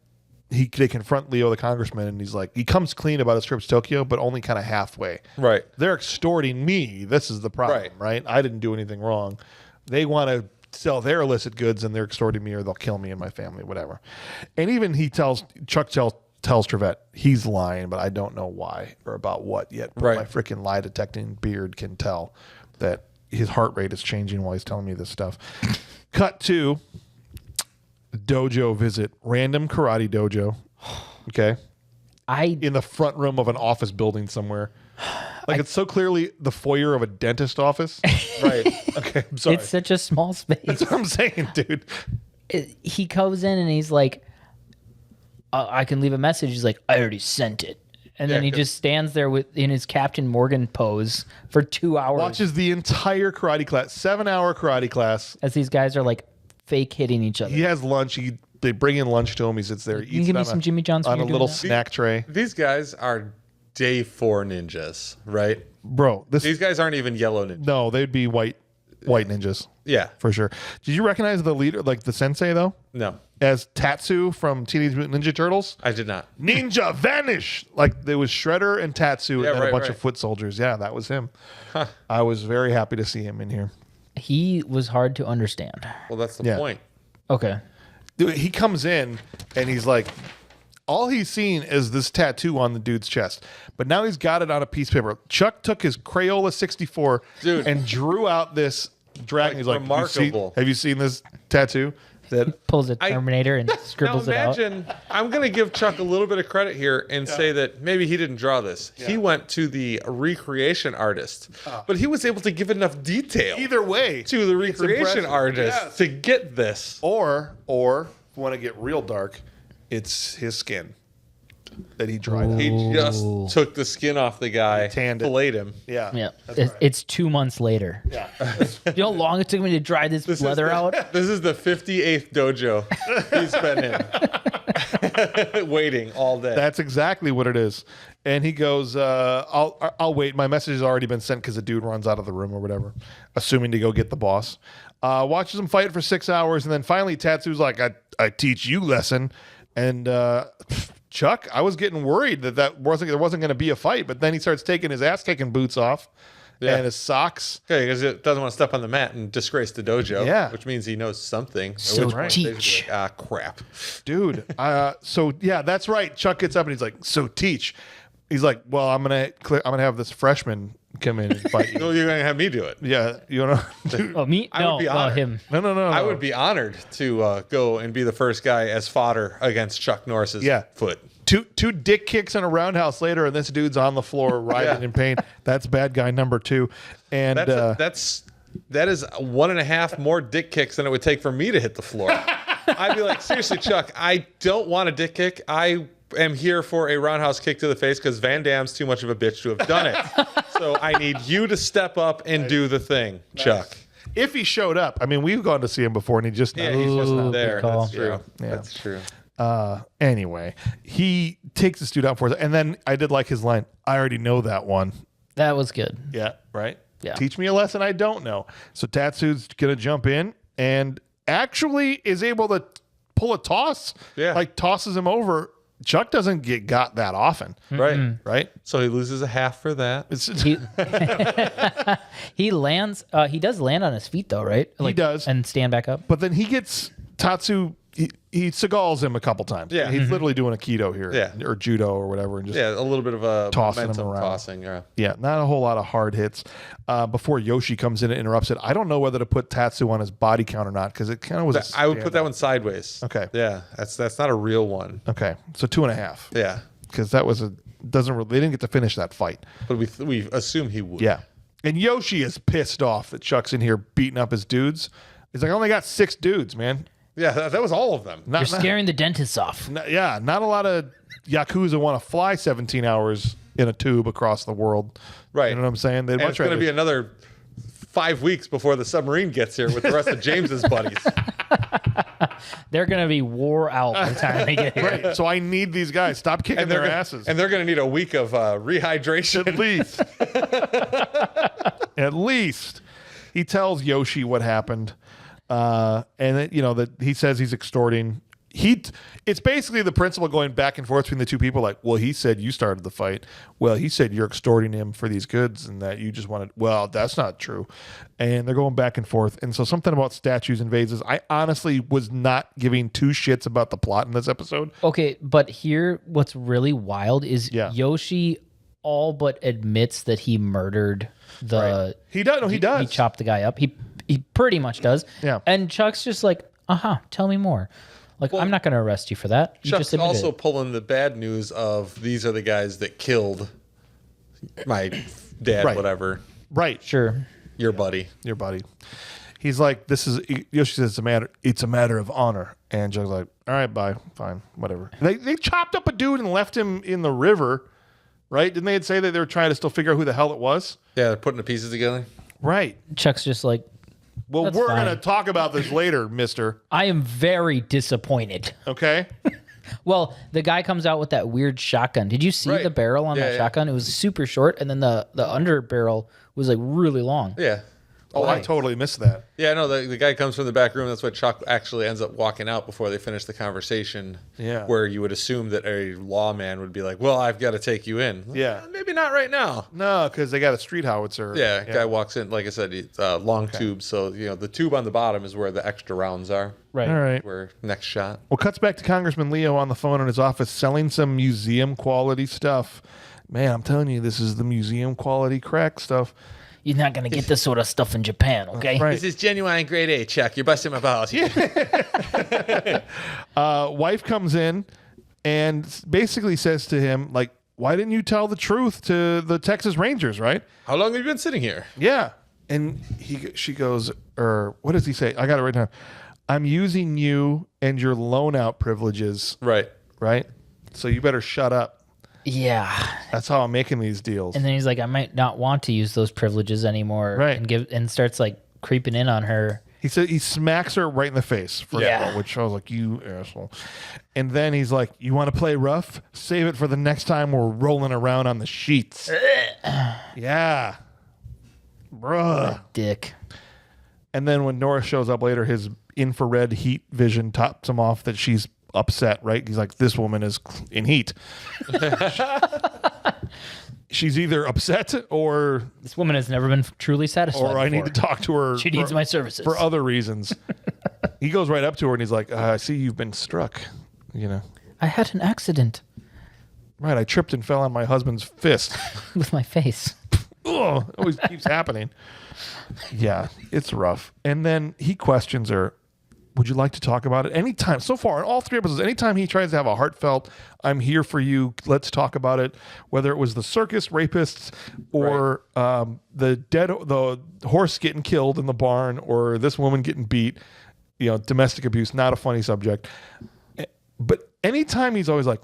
they confront Leo, the congressman, and he's like, he comes clean about his trip to Tokyo, but only kind of halfway. Right. They're extorting me. This is the problem, right? I didn't do anything wrong. They want to sell their illicit goods, and they're extorting me, or they'll kill me and my family, whatever. And even Chuck tells Trevette he's lying, but I don't know why or about what yet. But my freaking lie detecting beard can tell that his heart rate is changing while he's telling me this stuff. Cut to dojo visit, random karate dojo. Okay. In the front room of an office building somewhere. Like it's so clearly the foyer of a dentist office. Right. Okay. I'm sorry. It's such a small space. That's what I'm saying, dude. He goes in and he's like, I can leave a message. He's like, I already sent it. And then he just stands there in his Captain Morgan pose for 2 hours. Watches the entire karate class, 7-hour karate class. As these guys are like fake hitting each other. He has lunch. They bring in lunch to him. He sits there. Can you give me some Jimmy John's on a when you're little doing that? snack tray. These guys are day 4 ninjas, right? Bro, These guys aren't even yellow ninjas. No, they'd be white ninjas. Yeah. For sure. Did you recognize the leader, like the sensei, though? No, As Tatsu from Teenage Mutant Ninja Turtles? I did not. Ninja vanish! Like there was Shredder and Tatsu and a bunch of foot soldiers. Yeah, that was him. I was very happy to see him in here. He was hard to understand. Well, that's the point. Okay. Dude, he comes in and he's like, all he's seen is this tattoo on the dude's chest. But now he's got it on a piece of paper. Chuck took his Crayola 64 and drew out this dragon. He's like, remarkable. Have you seen this tattoo? That Pulls a Terminator and scribbles it out. Imagine, I'm going to give Chuck a little bit of credit here and say that maybe he didn't draw this. He went to the recreation artist, but he was able to give enough detail either way to the recreation impressive. artist to get this. Or if you want to get real dark, it's his skin that he dried out. He just took the skin off the guy, tanned it. filleted him. Yeah. Yeah. That's right. It's 2 months later. Yeah. You know how long it took me to dry this leather out? This is the 58th dojo he's been in. Waiting all day. That's exactly what it is. And he goes, I'll wait. My message has already been sent because the dude runs out of the room or whatever, assuming to go get the boss. Watches him fight for 6 hours. And then finally Tatsu's like, I teach you lesson. And Chuck, I was getting worried that there wasn't going to be a fight. But then he starts taking his ass-kicking boots off and his socks. Okay, because it doesn't want to step on the mat and disgrace the dojo. Yeah. Which means he knows something. So At which point they should be teach. like, crap. Dude, so yeah, that's right. Chuck gets up and he's like, so teach. He's like, well, I'm gonna have this freshman come in and fight you. No, you're going to have me do it. Yeah, you know. Oh, me? I would No, be honored. him. No. I would be honored to go and be the first guy as fodder against Chuck Norris's foot. Two dick kicks and a roundhouse later, and this dude's on the floor writhing in pain. That's bad guy number 2. And That is 1.5 more dick kicks than it would take for me to hit the floor. I'd be like, seriously, Chuck, I don't want a dick kick. I am here for a roundhouse kick to the face because Van Damme's too much of a bitch to have done it. So I need you to step up and do the the Chuck. if he showed up, I mean, we've gone to see him before, and he's just Yeah, he's just not Ooh, there. good call. That's true. Yeah. That's true. Anyway, he takes this dude out for it, and then I did like his line. I already know that one. That was good. Yeah, right. Yeah. Teach me a lesson I don't know. So Tatsu's gonna jump in and actually is able to pull a toss. Yeah. Like tosses him over. Chuck doesn't get got that often. Right. Right. So he loses a half for that. It's He lands. He does land on his feet though, right? Like, does. and stand back up. but then he gets Tatsu. He Segals him a couple times. Yeah. He's literally doing a keto here. Yeah. Or judo or whatever, and just Yeah, a little bit of a Tossing him momentum around. tossing. Yeah. Yeah, not a whole lot of hard hits. Before Yoshi comes in and interrupts it, I don't know whether to put Tatsu on his body count or not because it kind of was. I would put that one sideways. Okay. Yeah, that's not a real one. Okay, so 2.5. Yeah, Because that was they didn't get to finish that fight. but we assume he would. Yeah, and Yoshi is pissed off that Chuck's in here beating up his dudes. He's like, I only got 6 dudes, man. Yeah, that was all of them. You're scaring the dentists off. Not a lot of Yakuza want to fly 17 hours in a tube across the world. Right. You know what I'm saying? They'd And it's going to be another 5 weeks before the submarine gets here with the rest of James's buddies. They're gonna be wore out by the time they get here. Right. So I need these guys. Stop kicking their asses. And they're going to need a week of rehydration. At least. At least. He tells Yoshi what happened. And that, that he says he's extorting. It's basically the principal going back and forth between the two people. Like, well, he said you started the fight. Well, he said you're extorting him for these goods and that you just wanted. Well, that's not true. And they're going back and forth. And so something about statues and vases. I honestly was not giving two shits about the plot in this episode. Okay, but here, what's really wild is Yoshi all but admits that he murdered the. Right. He does. No, he does. He chopped the guy up. He pretty much does. Yeah. And Chuck's just like, tell me more. Like, I'm not going to arrest you for that. You Chuck's just admitted also it. pulling the bad news of these are the guys that killed my dad, Right. whatever, Right. Sure. your buddy. Your buddy. He's like, Yoshi says it's a matter of honor. And Chuck's like, all right, bye. Fine. Whatever. They chopped up a dude and left him in the river. Right? Didn't they say that they were trying to still figure out who the hell it was? Yeah, they're putting the pieces together. Right. Chuck's just like, Well, That's we're fine. going to talk about this later, mister. I am very disappointed. Okay? Well, the guy comes out with that weird shotgun. Did you see Right. the barrel on that Yeah. shotgun? It was super short, and then the under barrel was like really long. Yeah. Oh, I totally missed that. Yeah, no, the guy comes from the back room. That's why Chuck actually ends up walking out before they finish the conversation. Yeah. Where you would assume that a lawman would be like, well, I've got to take you in. Yeah. Maybe not right now. No, because they got a street howitzer. Yeah, guy walks in, like I said, it's long tube. So, the tube on the bottom is where the extra rounds are. Right. All right. Where next shot. Well, cuts back to Congressman Leo on the phone in his office selling some museum quality stuff. Man, I'm telling you, this is the museum quality crack stuff. You're not going to get this sort of stuff in Japan, okay? Right. This is genuine grade A, Chuck. You're busting my balls. Wife comes in and basically says to him, like, why didn't you tell the truth to the Texas Rangers, right? How long have you been sitting here? Yeah. And she goes, or what does he say? I got it right now. I'm using you and your loan out privileges, Right. right? So you better shut up. Yeah. That's how I'm making these deals. And then he's like, I might not want to use those privileges anymore. Right. And starts like creeping in on her. He said he smacks her right in the face, first of all, which I was like, you asshole. And then he's like, you want to play rough? Save it for the next time we're rolling around on the sheets. Yeah. Bruh. Dick. And then when Norris shows up later, his infrared heat vision tops him off that she's upset, right? He's like, this woman is in heat. She's either upset or This woman has never been truly satisfied. I need before. to talk to her. She needs my services. for other reasons. He goes right up to her and he's like, I see you've been struck. I had an accident Right, I tripped and fell on my husband's fist. with my face. Ugh, it always keeps happening. Yeah, it's rough. And then he questions her, would you like to talk about it? Anytime, so far in all three episodes, anytime he tries to have a heartfelt, I'm here for you, let's talk about it, whether it was the circus rapists or the horse getting killed in the barn or this woman getting beat, domestic abuse, not a funny subject. But anytime he's always like,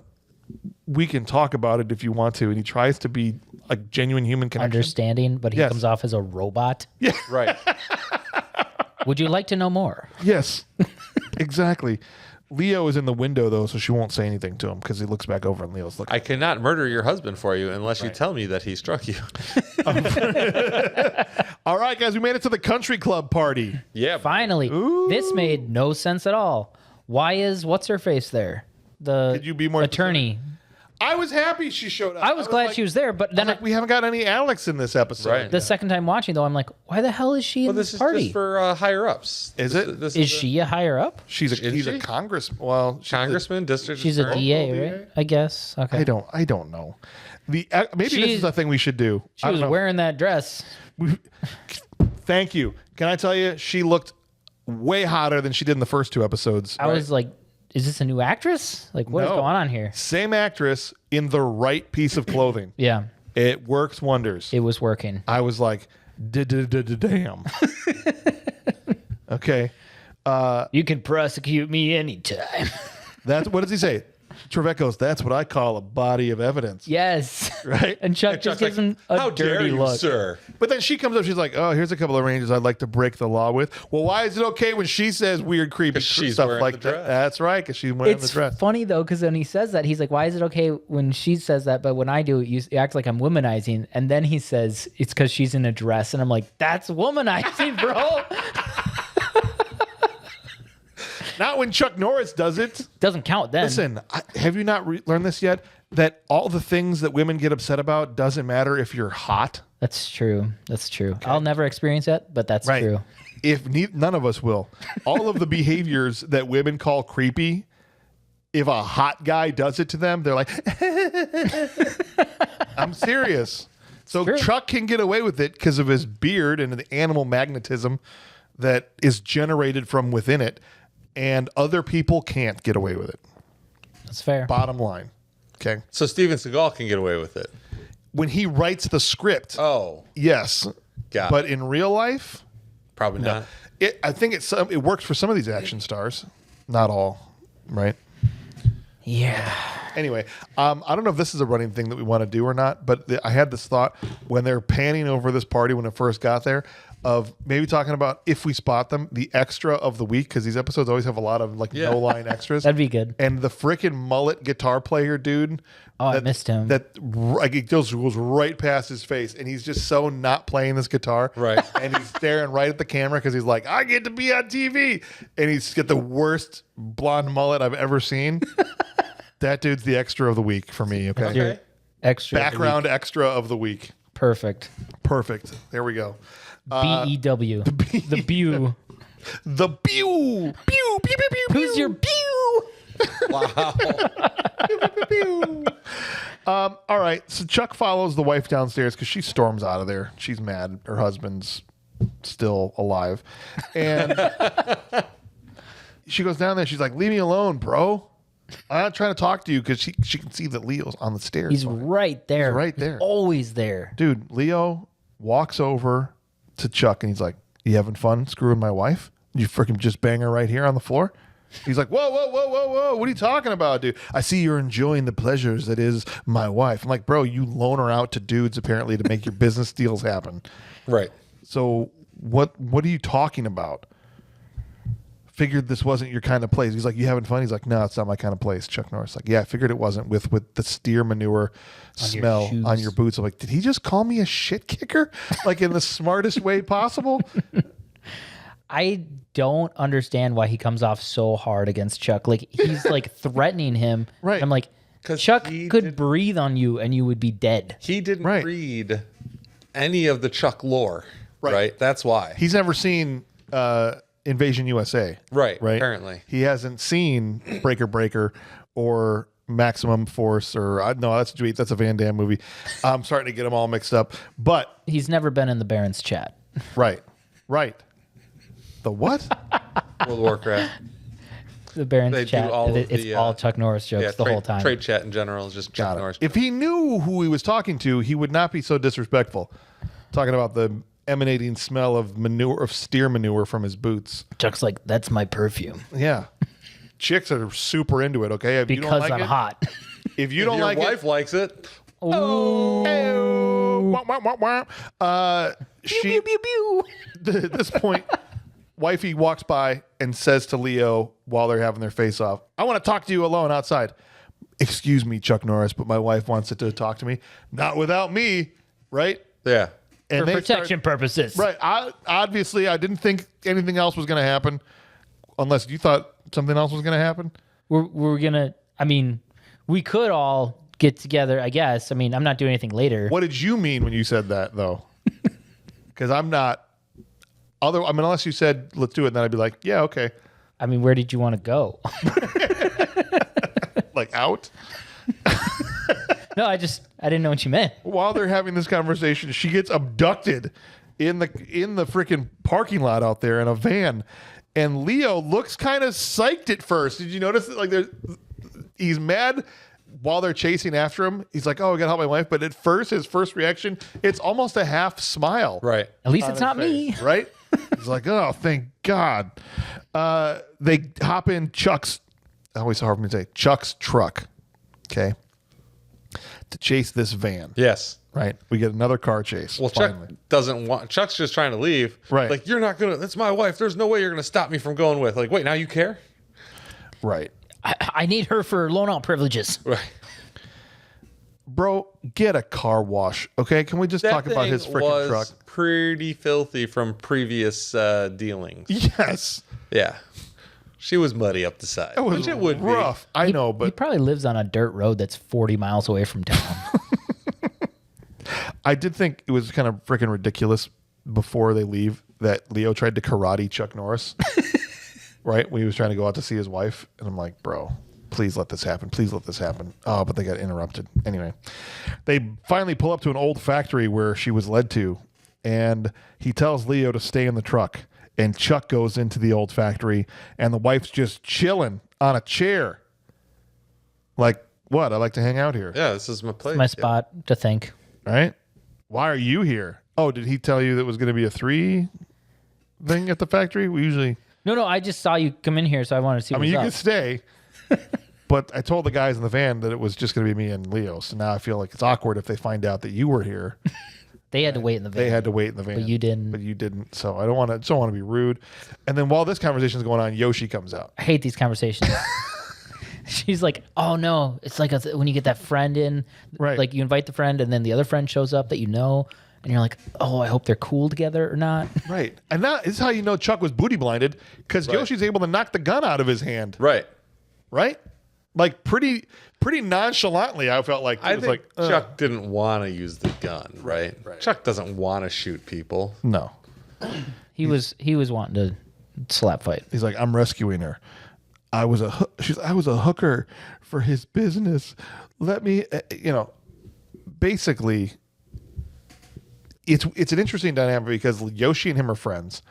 we can talk about it if you want to, and he tries to be a genuine human connection. Understanding, but he Yes. comes off as a robot. Yeah. Right. Would you like to know more? Yes, exactly. Leo is in the window, though, so she won't say anything to him because he looks back over and Leo's looking. I cannot murder your husband for you unless you tell me that he struck you. All right, guys, we made it to the country club party. Yeah. Finally, this made no sense at all. Why is what's her face there? The Could you be more attorney. I was happy she showed up. I was glad like- she was there, but then we haven't got any Alex in this episode. Right. the second time watching, though, I'm like, why the hell is she in Well, this this is party? just for higher ups. Is it? This Is she a higher up? He's Is a she? congressman. Well, congressman, district She's a attorney? DA, right? I guess. Okay. I don't know. Maybe this She's- is a thing we should do. She I was don't know. wearing that dress. Thank you. Can I tell you? She looked way hotter than she did in the first two episodes. I was like, is this a new actress? Like, what is No. going on here? Same actress in the right piece of clothing. Yeah, It works wonders. it was working. I was like, damn. Okay. You can prosecute me anytime. That's what does he say? Trevette goes, that's what I call a body of evidence. Yes. Right? And Chuck just gives him a how dare dirty you, look. sir? But then she comes up, she's like, oh, here's a couple of ranges I'd like to break the law with. Well, why is it okay when she says weird, creepy she's stuff wearing like the that? dress. That's right, because she's wearing the It's dress. funny though, because when he says that, he's like, "Why is it okay when she says that, but when I do it, you act like I'm womanizing?" And then he says it's because she's in a dress, and I'm like, "That's womanizing, bro." Not when Chuck Norris does it. Doesn't count then. Listen, have you not learned this yet? That all the things that women get upset about doesn't matter if you're hot. That's true. That's true. I'll never experience that, but that's Right. true. If none of us will. All of the behaviors that women call creepy, if a hot guy does it to them, they're like, I'm serious. So true. Chuck can get away with it because of his beard and the animal magnetism that is generated from within it, and other people can't get away with it. That's fair. Bottom line. Okay. So Steven Seagal can get away with it. When he writes the script, Oh, yes. got But it. in real life, Probably not. I think it works for some of these action stars. Not all, right? Yeah. Anyway, I don't know if this is a running thing that we want to do or not, but I had this thought when they're panning over this party when it first got there of maybe talking about, if we spot them, the extra of the week, because these episodes always have a lot of like no line extras. That'd be good. And the freaking mullet guitar player dude. Oh, I missed him. That like it goes right past his face, and he's just so not playing this guitar. Right. And he's staring right at the camera because he's like, I get to be on TV. And he's got the worst blonde mullet I've ever seen. That dude's the extra of the week for me. Okay. Your extra of the Background extra of the week. week. Perfect. Perfect. There we go. BEW. The Bew. The pew. Pew, pew, pew, pew, Who's your Bew? Wow. All right. So Chuck follows the wife downstairs because she storms out of there. She's mad. Her husband's still alive. And she goes down there. She's like, leave me alone, bro. I'm not trying to talk to you, because she can see that Leo's on the stairs. He's right there. He's right there. Always there. Dude, Leo walks over to Chuck and he's like, you having fun screwing my wife? You freaking just bang her right here on the floor? He's like, whoa, whoa, whoa, whoa, whoa. What are you talking about, dude? I see you're enjoying the pleasures that is my wife. I'm like, bro, you loan her out to dudes apparently to make your business deals happen. Right. So what are you talking about? Figured this wasn't your kind of place. He's like, you having fun? He's like, no, it's not my kind of place. Chuck Norris like, yeah, I figured it wasn't with the steer manure smell shoes. on your boots. I'm like, did he just call me a shit kicker? Like in the smartest way possible? I don't understand why he comes off so hard against Chuck. Like he's like threatening him. Right. I'm like, 'Cause Chuck he could did- breathe on you and you would be dead. He didn't Right. read any of the Chuck lore. Right. That's why. He's never seen Invasion USA. Right, Right. apparently. He hasn't seen Breaker Breaker or Maximum Force or no, that's a Van Damme movie. I'm starting to get them all mixed up. But He's never been in the Baron's chat. right. The what? World of Warcraft. The Baron's They do chat. all of It's the, all Chuck Norris jokes the trade, whole time. Trade chat in general is just Chuck Got it. Norris. If he knew who he was talking to, he would not be so disrespectful. Talking about the emanating smell of manure, of steer manure from his boots. Chuck's like, that's my perfume Yeah. Chicks are super into it, okay? If you don't because like I'm it, hot. If you If don't your like wife likes it, Wah, wah, wah, wah. She, Pew, pew, pew. at this point, wifey walks by and says to Leo while they're having their face off, I want to talk to you alone outside. Excuse me, Chuck Norris, but my wife wants to talk to me. Not without me, right? yeah. And For they protection purposes. Right. Obviously, I didn't think anything else was going to happen, unless you thought something else was going to happen. We're gonna. I mean, we could all get together. I guess. I mean, I'm not doing anything later. What did you mean when you said that, though? Because I'm not. Unless you said let's do it, then I'd be like, yeah, okay. I mean, where did you want to go? Like out. No, I didn't know what you meant. While they're having this conversation, she gets abducted in the freaking parking lot out there in a van, and Leo looks kind of psyched at first. Did you notice that? Like, he's mad while they're chasing after him. He's like, "Oh, I gotta help my wife," but at first, his first reaction, it's almost a half smile. Right. At least on it's his not me. face, right? He's like, "Oh, thank God." They hop in Chuck's always hard for me to say, Chuck's truck, okay, to chase this van. Yes. Right? We get another car chase. Well, finally. Chuck doesn't want. Chuck's just trying to leave. Right. Like, you're not gonna. That's my wife. There's no way you're gonna stop me from going with. Like, wait, now you care? Right. I need her for loan out privileges. Right. Bro, get a car wash, okay? Can we just talk about his freaking truck? Pretty filthy from previous dealings. Yes. Yeah. She was muddy up the side. It was which it would rough. I know, He but probably lives on a dirt road that's 40 miles away from town. I did think it was kind of freaking ridiculous before they leave that Leo tried to karate Chuck Norris, right? When he was trying to go out to see his wife. And I'm like, bro, please let this happen. Please let this happen. Oh, but they got interrupted. Anyway, they finally pull up to an old factory where she was led to. And he tells Leo to stay in the truck. And Chuck goes into the old factory. And the wife's just chilling on a chair. Like, what? I like to hang out here. Yeah, this is my place. My spot to think. Right? Why are you here? Oh, did he tell you that it was going to be a 3 thing at the factory? We usually... No, I just saw you come in here, so I wanted to see I mean, you could stay. But I told the guys in the van that it was just going to be me and Leo. So now I feel like it's awkward if they find out that you were here. They had to wait in the van. They had to wait in the van. But you didn't. But you didn't. So I don't want to be rude. And then while this conversation is going on, Yoshi comes out. I hate these conversations. She's like, oh no, it's like when you get that friend in, Right. like you invite the friend and then the other friend shows up that you know, and you're like, oh, I hope they're cool together or not. Right. And that is how you know Chuck was booty blinded, because Yoshi's able to knock the gun out of his hand. Right. Right? Like pretty nonchalantly, I felt like. I It was think like, Chuck didn't want to use the gun, right? Right. Chuck doesn't want to shoot people. No. He was wanting to slap fight. He's like, I'm rescuing her. I was a hooker for his business. Let me, basically, it's an interesting dynamic because Yoshi and him are friends.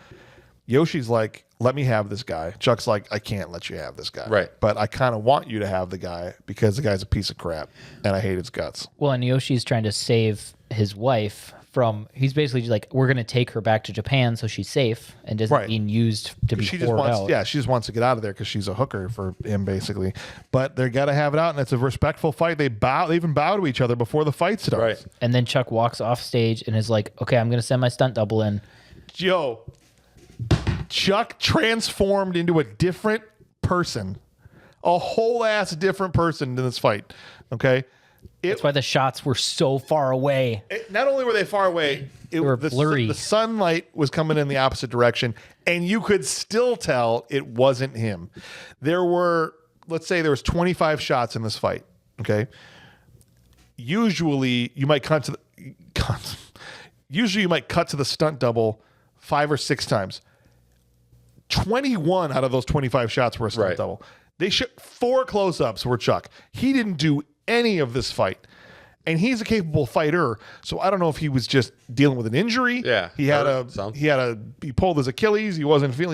Yoshi's like, let me have this guy. Chuck's like, I can't let you have this guy. Right. But I kind of want you to have the guy because the guy's a piece of crap and I hate his guts. Well, and Yoshi's trying to save his wife from. He's basically just like, we're going to take her back to Japan so she's safe and isn't Right. being used to be She just whored wants, out. yeah, she just wants to get out of there because she's a hooker for him, basically. But they got to have it out, and it's a respectful fight. They even bow to each other before the fight starts. Right. And then Chuck walks off stage and is like, okay, I'm going to send my stunt double in. Yo, Chuck transformed into a different person, a whole ass different person in this fight. Okay, That's why the shots were so far away. not only were they far away, They were blurry. The sunlight was coming in the opposite direction, and you could still tell it wasn't him. There were, let's say, there was 25 shots in this fight. Okay, usually you might cut to the stunt double 5 or 6 times. 21 out of those 25 shots were a stunt Right. double. They 4 close-ups were Chuck. He didn't do any of this fight. And he's a capable fighter, so I don't know if he was just dealing with an injury. Yeah, he pulled his Achilles. He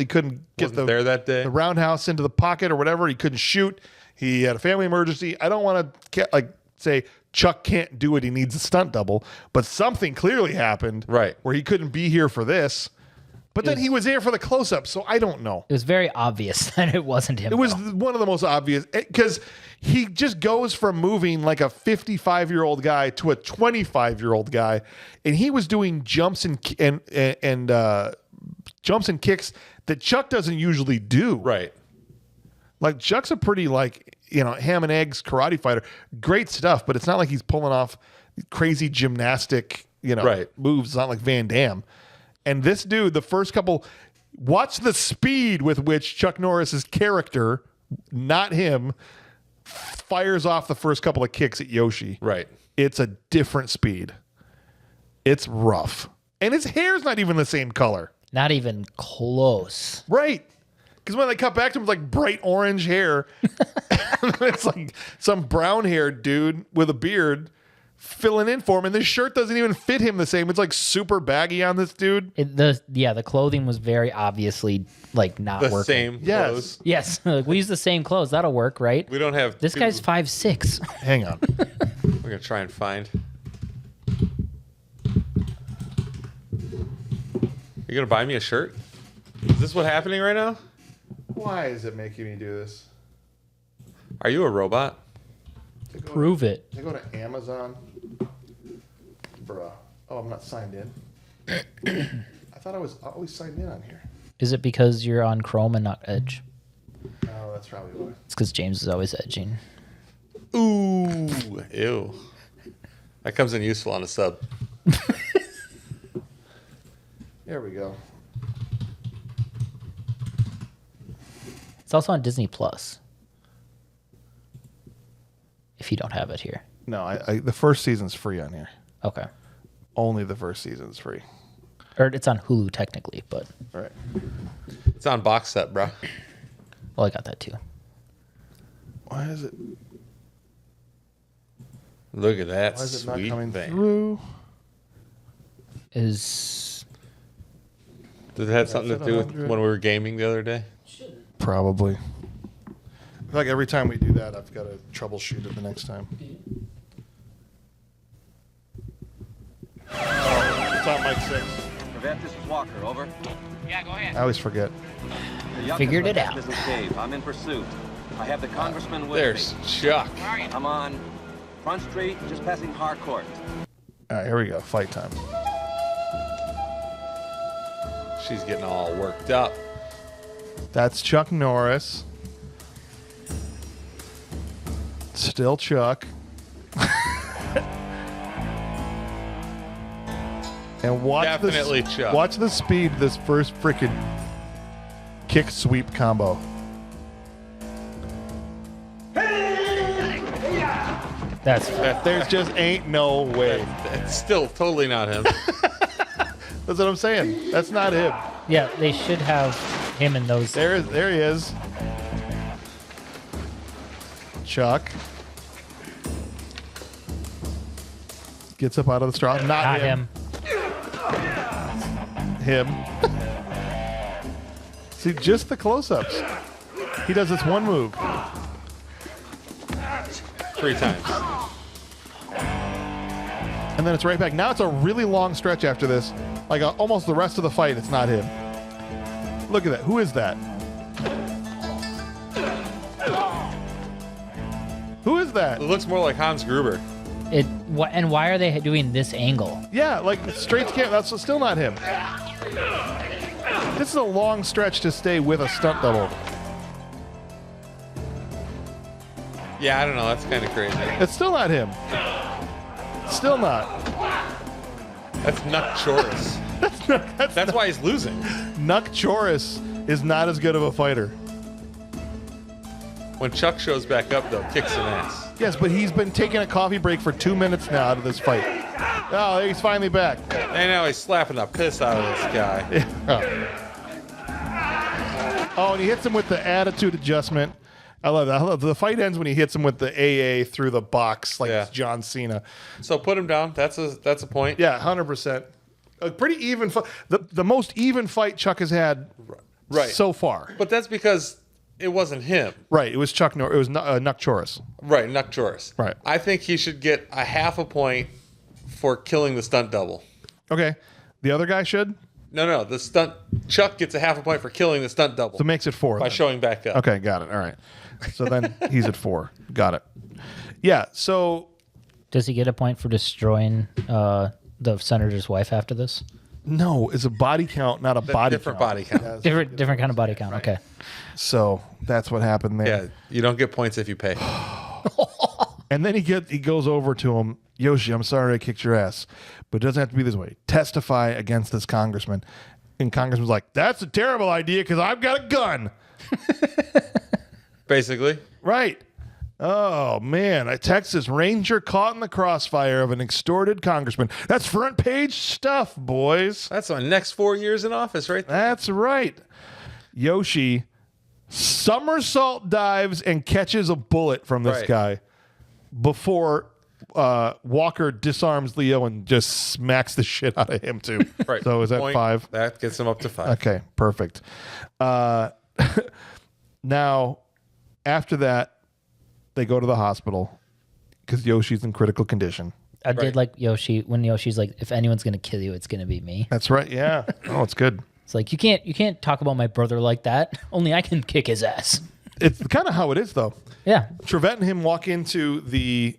couldn't get Wasn't there that day. the roundhouse into the pocket or whatever. He couldn't shoot. He had a family emergency. I don't want to say Chuck can't do it. He needs a stunt double, but something clearly happened, Right. where he couldn't be here for this. But then he was there for the close-up, so I don't know. It was very obvious that it wasn't him. It was though. one of the most obvious, because he just goes from moving like a 55-year-old guy to a 25-year-old guy, and he was doing jumps and kicks that Chuck doesn't usually do. Right. Like Chuck's a pretty ham and eggs karate fighter. Great stuff, but it's not like he's pulling off crazy gymnastic Right. moves. It's not like Van Damme. And this dude, the first couple, watch the speed with which Chuck Norris's character, not him, fires off the first couple of kicks at Yoshi. Right. It's a different speed. It's rough. And his hair's not even the same color. Not even close. Right. Because when they cut back to him, it's like bright orange hair. It's like some brown haired dude with a beard filling in for him, and this shirt doesn't even fit him the same. It's like super baggy on this dude. The clothing was very obviously like not The working. same Yes. clothes. Yes, like, we use the same clothes. That'll work, right? We don't have. This guy's 5'6". Hang on. We're gonna try and find. You gonna buy me a shirt? Is this what's happening right now? Why is it making me do this? Are you a robot? Prove it. I go to Amazon. Bruh. Oh, I'm not signed in. I thought I was always signed in on here. Is it because you're on Chrome and not Edge? Oh, that's probably why. It's because James is always edging. Ooh. Ew. That comes in useful on a sub. There we go. It's also on Disney Plus. If you don't have it here. No, the first season's free on here. Okay. Only the first season's free. Or it's on Hulu technically, but Right. It's on box set, bro. well, I got that too. Why is it? Look at that Why is it not sweet coming thing. through? Is Does it have something to do with 100? when we were gaming the other day? Probably. I feel like every time we do that, I've got to troubleshoot it the next time. Oh, it's on mic 6. Prevent, this is Walker, over. Yeah, go ahead. I always forget. The Yakuza Figured it out. Business cave. I'm in pursuit. I have the congressman with There's me. Chuck. Where are you? I'm on Front Street, just passing Harcourt. All right, here we go. Fight time. She's getting all worked up. That's Chuck Norris. Still Chuck. And watch Definitely this, Chuck. Watch the speed of this first freaking kick sweep combo. that's There's just ain't no way. It's still totally not him. That's what I'm saying. That's not him. yeah, they should have him in those. There he is. Chuck gets up out of the straw. Not Not him. him. Him. See, just the close-ups. He does this one move. 3 times. And then it's right back. Now it's a really long stretch after this. Like almost the rest of the fight, it's not him. Look at that. Who is that? Who is that? It looks more like Hans Gruber. And why are they doing this angle? Yeah, like straight to camera. That's still not him. This is a long stretch to stay with a stunt double. Yeah, I don't know. That's kind of crazy. It's still not him. Still not. That's Nuck Choris. That's why he's losing. Nuck Choris is not as good of a fighter. When Chuck shows back up, though, kicks some ass. Yes, but he's been taking a coffee break for 2 minutes now out of this fight. Oh, he's finally back. And now he's slapping the piss out of this guy. Oh, and he hits him with the attitude adjustment. I love that. I love the fight ends when he hits him with the AA through the box like Yeah. it's John Cena. So put him down. That's a point. Yeah, 100%. A pretty even fight. The most even fight Chuck has had Right. so far. But that's because it wasn't him. Right, it was Chuck Norris. It was Nuck Choris. Right, Nuck Choris. Right. I think he should get a half a point for killing the stunt double. Okay, the other guy should. No, the stunt. Chuck gets a half a point for killing the stunt double So it makes it 4. by then. showing back up. Okay, got it. All right. So then he's at 4. Got it. Yeah. So Does he get a point for destroying the senator's wife after this? no, it's a body count, not a body Different count. body count. Yeah, Different kind of body count. Okay. So that's what happened there. Yeah, you don't get points if you pay. And then he goes over to him, Yoshi, I'm sorry I kicked your ass, but it doesn't have to be this way. Testify against this congressman. And Congressman's like, that's a terrible idea because I've got a gun. Basically. Right. Oh, man. A Texas Ranger caught in the crossfire of an extorted congressman. That's front page stuff, boys. That's my next 4 years in office right there. That's right. Yoshi somersault dives and catches a bullet from this Right. guy before Walker disarms Leo and just smacks the shit out of him too. Right. So is that Point. 5? That gets him up to 5. Okay, perfect. Now, after that, they go to the hospital because Yoshi's in critical condition. I did like Yoshi when Yoshi's like, if anyone's gonna kill you, it's gonna be me. That's right. Yeah. Oh, it's good. It's like you can't talk about my brother like that. Only I can kick his ass. It's kind of how it is, though. Yeah. Trevette and him walk into the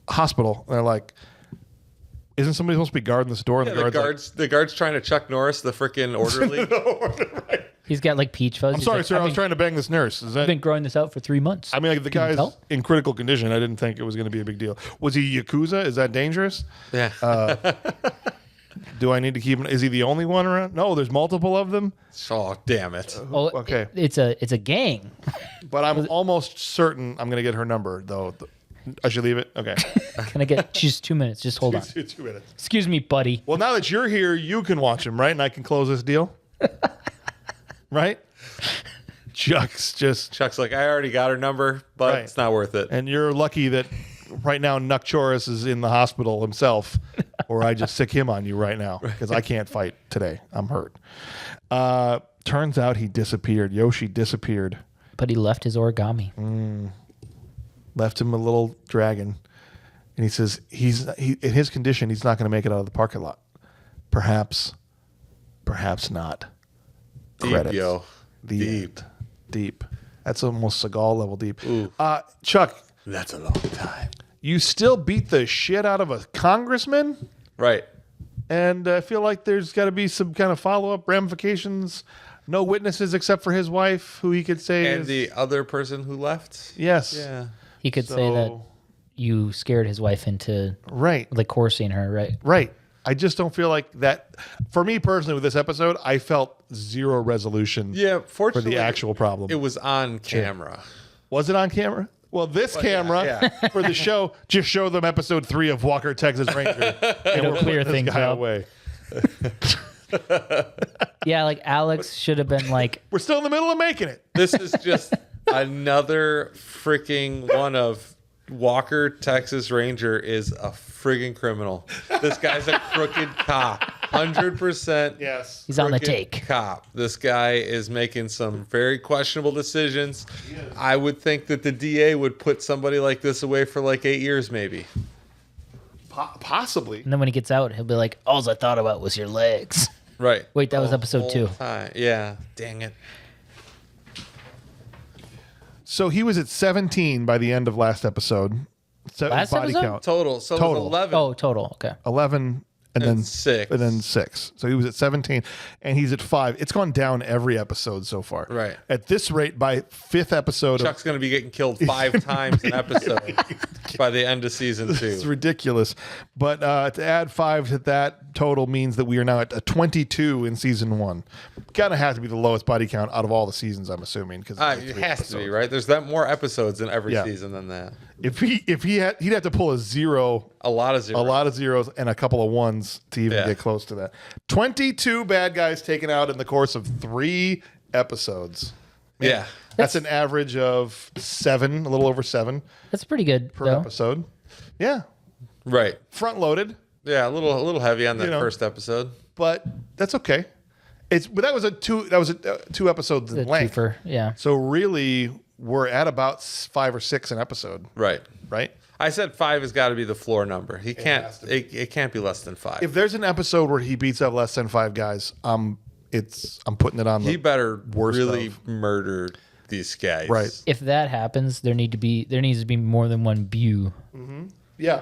hospital. And they're like, isn't somebody supposed to be guarding this door? And The guard's trying to Chuck Norris, the freaking orderly. right. He's got like peach fuzz. I'm sorry, sir. I was trying to bang this nurse. Is that? I've been growing this out for 3 months. I mean, like, the Can you guy's tell? in critical condition. I didn't think it was going to be a big deal. Was he Yakuza? Is that dangerous? Yeah. Do I need to keep him? Is he the only one around? No, there's multiple of them. Oh, damn it. Oh, okay. It's a gang. But I'm almost certain I'm going to get her number, though. I should leave it? Okay. Can I get just 2 minutes? Just hold on. 2 minutes. Excuse me, buddy. Well, now that you're here, you can watch him, right? And I can close this deal? Right? Chuck's like, I already got her number, but Right. it's not worth it. and you're lucky that right now Nuck Choris is in the hospital himself, or I just sick him on you right now because I can't fight today. I'm hurt. Turns out he disappeared. Yoshi disappeared. But he left his origami. Left him a little dragon, and he says he in his condition he's not going to make it out of the parking lot. Perhaps not. Deep, Credits. yo. The Deep. end. Deep. That's almost Seagal level deep. Ooh. Chuck, That's a long time. you still beat the shit out of a congressman, Right. and I feel like there's got to be some kind of follow-up ramifications. No witnesses except for his wife, who he could say And is, the other person who left? yes. Yeah. He could say that you scared his wife into Right. like coursing her, right? Right. I just don't feel like that. For me personally, with this episode, I felt zero resolution Yeah, for fortunately, the actual problem. it was on camera. Was it on camera? Well, this camera yeah. for the show just show them episode 3 of Walker, Texas Ranger. And It'll we're clear putting this things guy up. away. Yeah, like Alex should have been like, We're still in the middle of making it. This is just another freaking one of Walker, Texas Ranger is a friggin' criminal. This guy's a crooked cop. 100%. Yes. he's on the crooked take. Cop. This guy is making some very questionable decisions. I would think that the DA would put somebody like this away for like 8 years, maybe. Possibly. And then when he gets out, he'll be like, all I thought about was your legs. Right. Wait, that was The episode whole 2. time. Yeah. Dang it. So he was at 17 by the end of last episode. Last body episode? count. Total. So it Total. was 11. Oh, total. Okay. 11 and then 6. And then 6. So he was at 17 and he's at 5. It's gone down every episode so far. Right. At this rate, by 5th episode Chuck's going to be getting killed 5 times an episode by the end of season 2. it's ridiculous. But to add 5 to that total means that we are now at a 22 in season 1. Gotta have to be the lowest body count out of all the seasons, I'm assuming. Because It has to be, right? There's that more episodes in every Yeah. season than that. If he had, he'd have to pull a 0, A lot of zeros. a lot of zeros, and a couple of 1s to even Yeah. get close to that. 22 bad guys taken out in the course of 3 episodes. Yeah. That's an average of 7, a little over 7 That's pretty good, per though. episode. Yeah, Right. front loaded, Yeah, a little heavy on that You know. first episode. but that's okay. But that was a 2 episodes in The length. twofer, yeah. So really, we're at about 5 or 6 an episode, Right. right? I said 5 has got to be the floor number. He can't. has to It can't be less than 5. If there's an episode where he beats up less than 5 guys, I'm putting it on he the better worst really of. murder these guys. Right. If that happens, there needs to be more than one Bew. Yeah.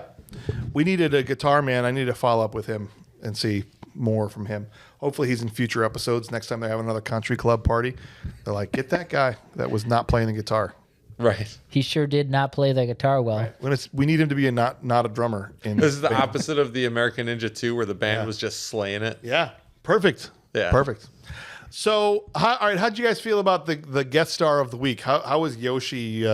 We needed a guitar man. I need to follow up with him and see more from him. Hopefully he's in future episodes. Next time they have another country club party, they're like, get that guy that was not playing the guitar. Right. He sure did not play the guitar well. We need him to be not a drummer. This is the opposite of the American Ninja 2 where the band was just slaying it. Yeah. Perfect. Yeah. Perfect. So, all right, how'd you guys feel about the guest star of the week? How was Yoshi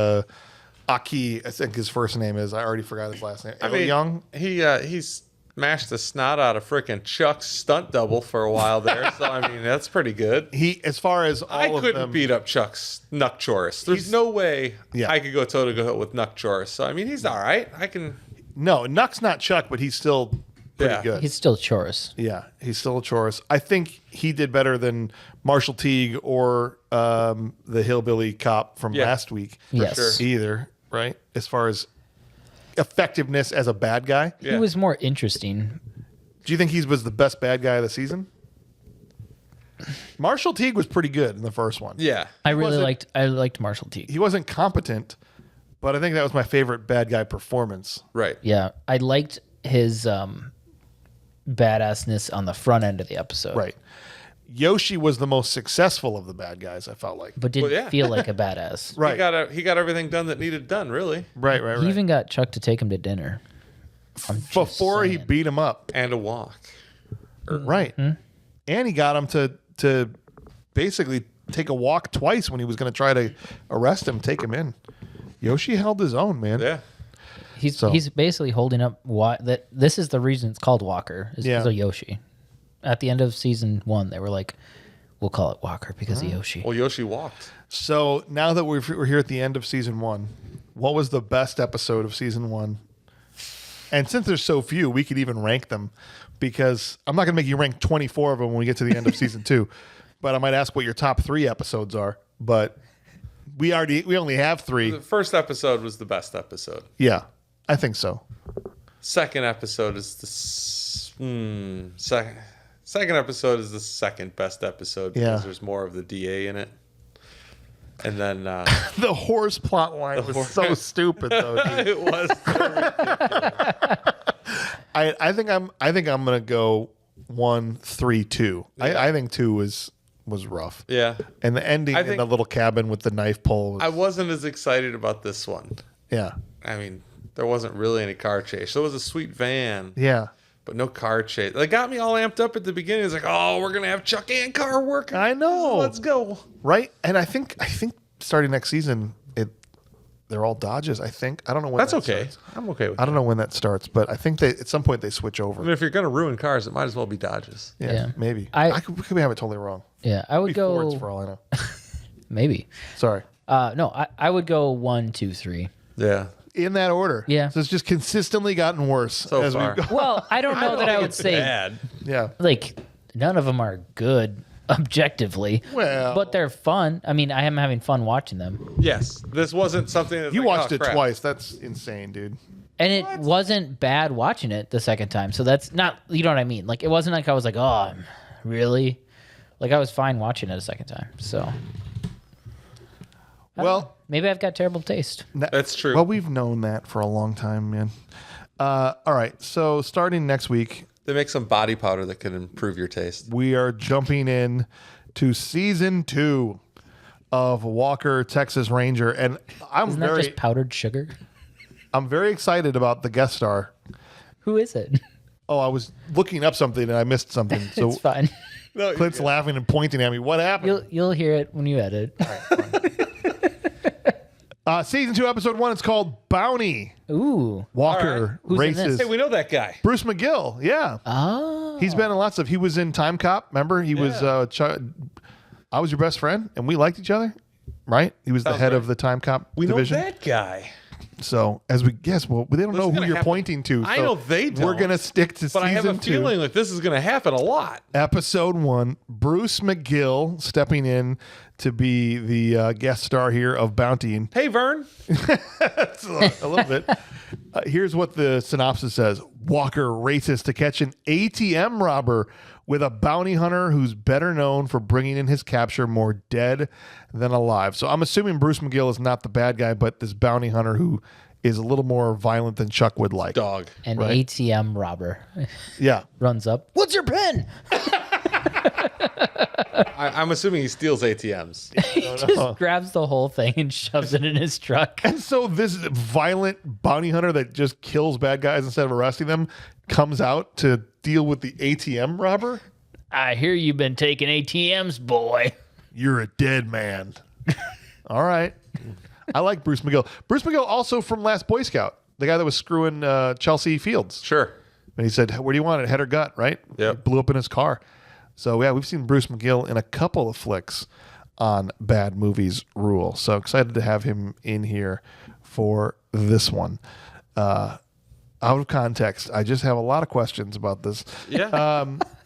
Aki? I think his first name is. I already forgot his last name. Young. He's smashed the snot out of frickin' Chuck's stunt double for a while there. So I mean, that's pretty good. He, as far as all I of couldn't them, beat up Chuck's Nuck Choris. There's no way Yeah. I could go toe to toe with Nuck Choris. So I mean, he's all right. I can. No, Nuck's not Chuck, but he's still pretty Yeah. good. He's still Chorus. Yeah, he's still a Choris. I think he did better than Marshall Teague or the hillbilly cop from Yeah. last week. Yes. sure. Either, right? As far as effectiveness as a bad guy. Yeah. He was more interesting. Do you think he was the best bad guy of the season? Marshall Teague was pretty good in the first one. Yeah. I wasn't- liked Marshall Teague. He wasn't competent, But I think that was my favorite bad guy performance. Right. Yeah, I liked his badassness on the front end of the episode. Right. Yoshi was the most successful of the bad guys, I felt like. But didn't Well, yeah. feel like a badass. Right. He got everything done that needed done, really. Right. He even got Chuck to take him to dinner. Before he saying. beat him up. And a walk. Right. And he got him to basically take a walk twice when he was going to try to arrest him, take him in. Yoshi held his own, man. Yeah. He's basically holding up that this is the reason it's called Walker is because of Yoshi. At the end of season 1, they were like, we'll call it Walker because of Yoshi. Well, Yoshi walked. So now that we're here at the end of season 1, what was the best episode of season 1? And since there's so few, we could even rank them because I'm not going to make you rank 24 of them when we get to the end of season 2. But I might ask what your top 3 episodes are. But we only have 3. The first episode was the best episode. Yeah, I think so. Second episode is the second episode is the second best episode because there's more of the DA in it. And then The horse plot line was so stupid, though. Dude. it was. I think I'm gonna go 1, 3, 2. I think 2 was rough. Yeah. And the ending in the little cabin with the knife pole. I wasn't as excited about this one. Yeah. I mean, there wasn't really any car chase. There was a sweet van. Yeah. But no car chase. They got me all amped up at the beginning. It's like, oh, we're gonna have Chuck and car working. I know. Let's go. Right? And I think starting next season, they're all Dodges. I think I don't know when That's that okay. starts. I'm okay with I don't know when that starts, but I think at some point they switch over. I mean, if you're gonna ruin cars, it might as well be Dodges. Yeah, maybe. I could have it totally wrong. Yeah, I would Maybe go Fords for all I know. maybe. Sorry. No, I would go 1, 2, 3. Yeah. In that order. Yeah. So it's just consistently gotten worse So as far. we've gone. Well, I don't know that I would say Bad. Yeah. like none of them are good objectively, Well, but they're fun. I mean, I am having fun watching them, Yes. This wasn't something that you watched it twice. That's insane, dude. and it wasn't bad watching it the second time. So that's not, you know what I mean? Like it wasn't like I was like, oh, really? Like I was fine watching it a second time. So Well, maybe I've got terrible taste. That's true. Well, we've known that for a long time, man. All right. So starting next week, They make some body powder that can improve your taste. we are jumping in to season 2 of Walker, Texas Ranger, and Isn't that just powdered sugar? I'm very excited about the guest star. Who is it? Oh, I was looking up something and I missed something. So It's fine. No, Clint's laughing and pointing at me. What happened? You'll hear it when you edit. Season 2, episode 1. It's called Bounty. Ooh. Walker Who's in this? races. Hey, we know that guy. Bruce McGill. Yeah. Oh. He's been in lots of. He was in Time Cop. Remember, he was. I Was Your Best Friend, and we liked each other. Right? He was the Sounds head right. of the Time Cop We division. know that guy. So as we guess, well, they don't know who gonna you're happen. pointing to. I so know they don't. We're gonna stick to But I have a season 2. feeling like this is going to happen a lot. Episode 1, Bruce McGill stepping in to be the guest star here of Bounty. And Hey, Vern. a little bit. Here's what the synopsis says. Walker races to catch an ATM robber with a bounty hunter who's better known for bringing in his capture more dead than alive. So I'm assuming Bruce McGill is not the bad guy, but this bounty hunter who is a little more violent than Chuck would like. Dog. An Right. ATM robber Yeah. runs up. What's your pen? I'm assuming he steals ATMs. Just grabs the whole thing and shoves it in his truck. And so this violent bounty hunter that just kills bad guys instead of arresting them comes out to deal with the ATM robber. I hear you've been taking ATMs, boy. You're a dead man. All right. I like Bruce McGill. Bruce McGill also from Last Boy Scout, the guy that was screwing Chelsea Fields. Sure. And he said, where do you want it? Head or gut, right? Yep. He blew up in his car. So, yeah, we've seen Bruce McGill in a couple of flicks on Bad Movies Rule. So excited to have him in here for this one. Out of context, I just have a lot of questions about this. Yeah.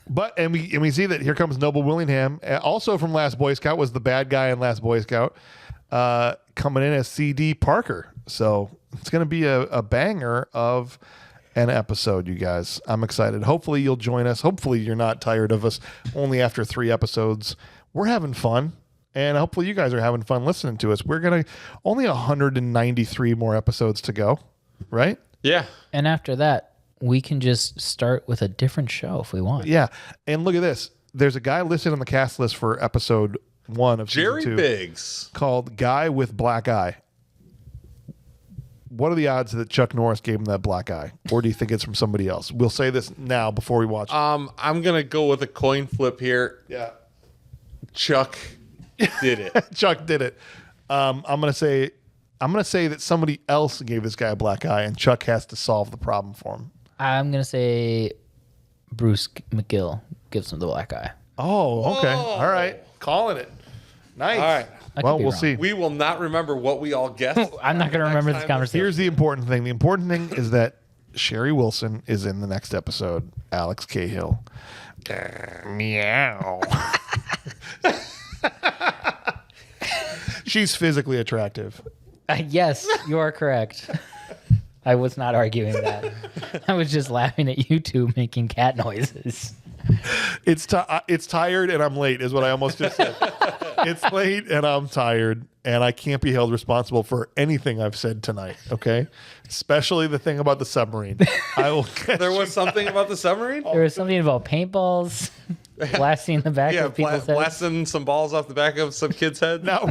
But we see that here comes Noble Willingham, also from Last Boy Scout, was the bad guy in Last Boy Scout, coming in as C.D. Parker. So it's going to be a banger of an episode, you guys. I'm excited. Hopefully you'll join us. Hopefully you're not tired of us only after 3 episodes. We're having fun. And hopefully you guys are having fun listening to us. We're going to only 193 more episodes to go, right? Yeah. And after that, we can just start with a different show if we want. Yeah. And look at this. There's a guy listed on the cast list for episode 1 of Jerry season 2 Biggs. called Guy with Black Eye. What are the odds that Chuck Norris gave him that black eye? Or do you think it's from somebody else? We'll say this now before we watch. I'm going to go with a coin flip here. Yeah. Chuck did it. Chuck did it. I'm gonna say that somebody else gave this guy a black eye, and Chuck has to solve the problem for him. I'm going to say Bruce McGill gives him the black eye. Oh, okay. All right. Calling it. Nice. All right. I Well, could be we'll wrong. see. We will not remember what we all guessed. I'm not going to remember this time. conversation. Here's the important thing. The important thing is that Sherry Wilson is in the next episode. Alex Cahill. Meow. She's physically attractive. Yes, you are correct. I was not arguing that. I was just laughing at you two making cat noises. It's tired and I'm late is what I almost just said. It's late and I'm tired and I can't be held responsible for anything I've said tonight. Okay, especially the thing about the submarine. I will. There was something about the submarine? There was something about paintballs, blasting the back Yeah, of people's heads. blasting some balls off the back of some kid's head. No.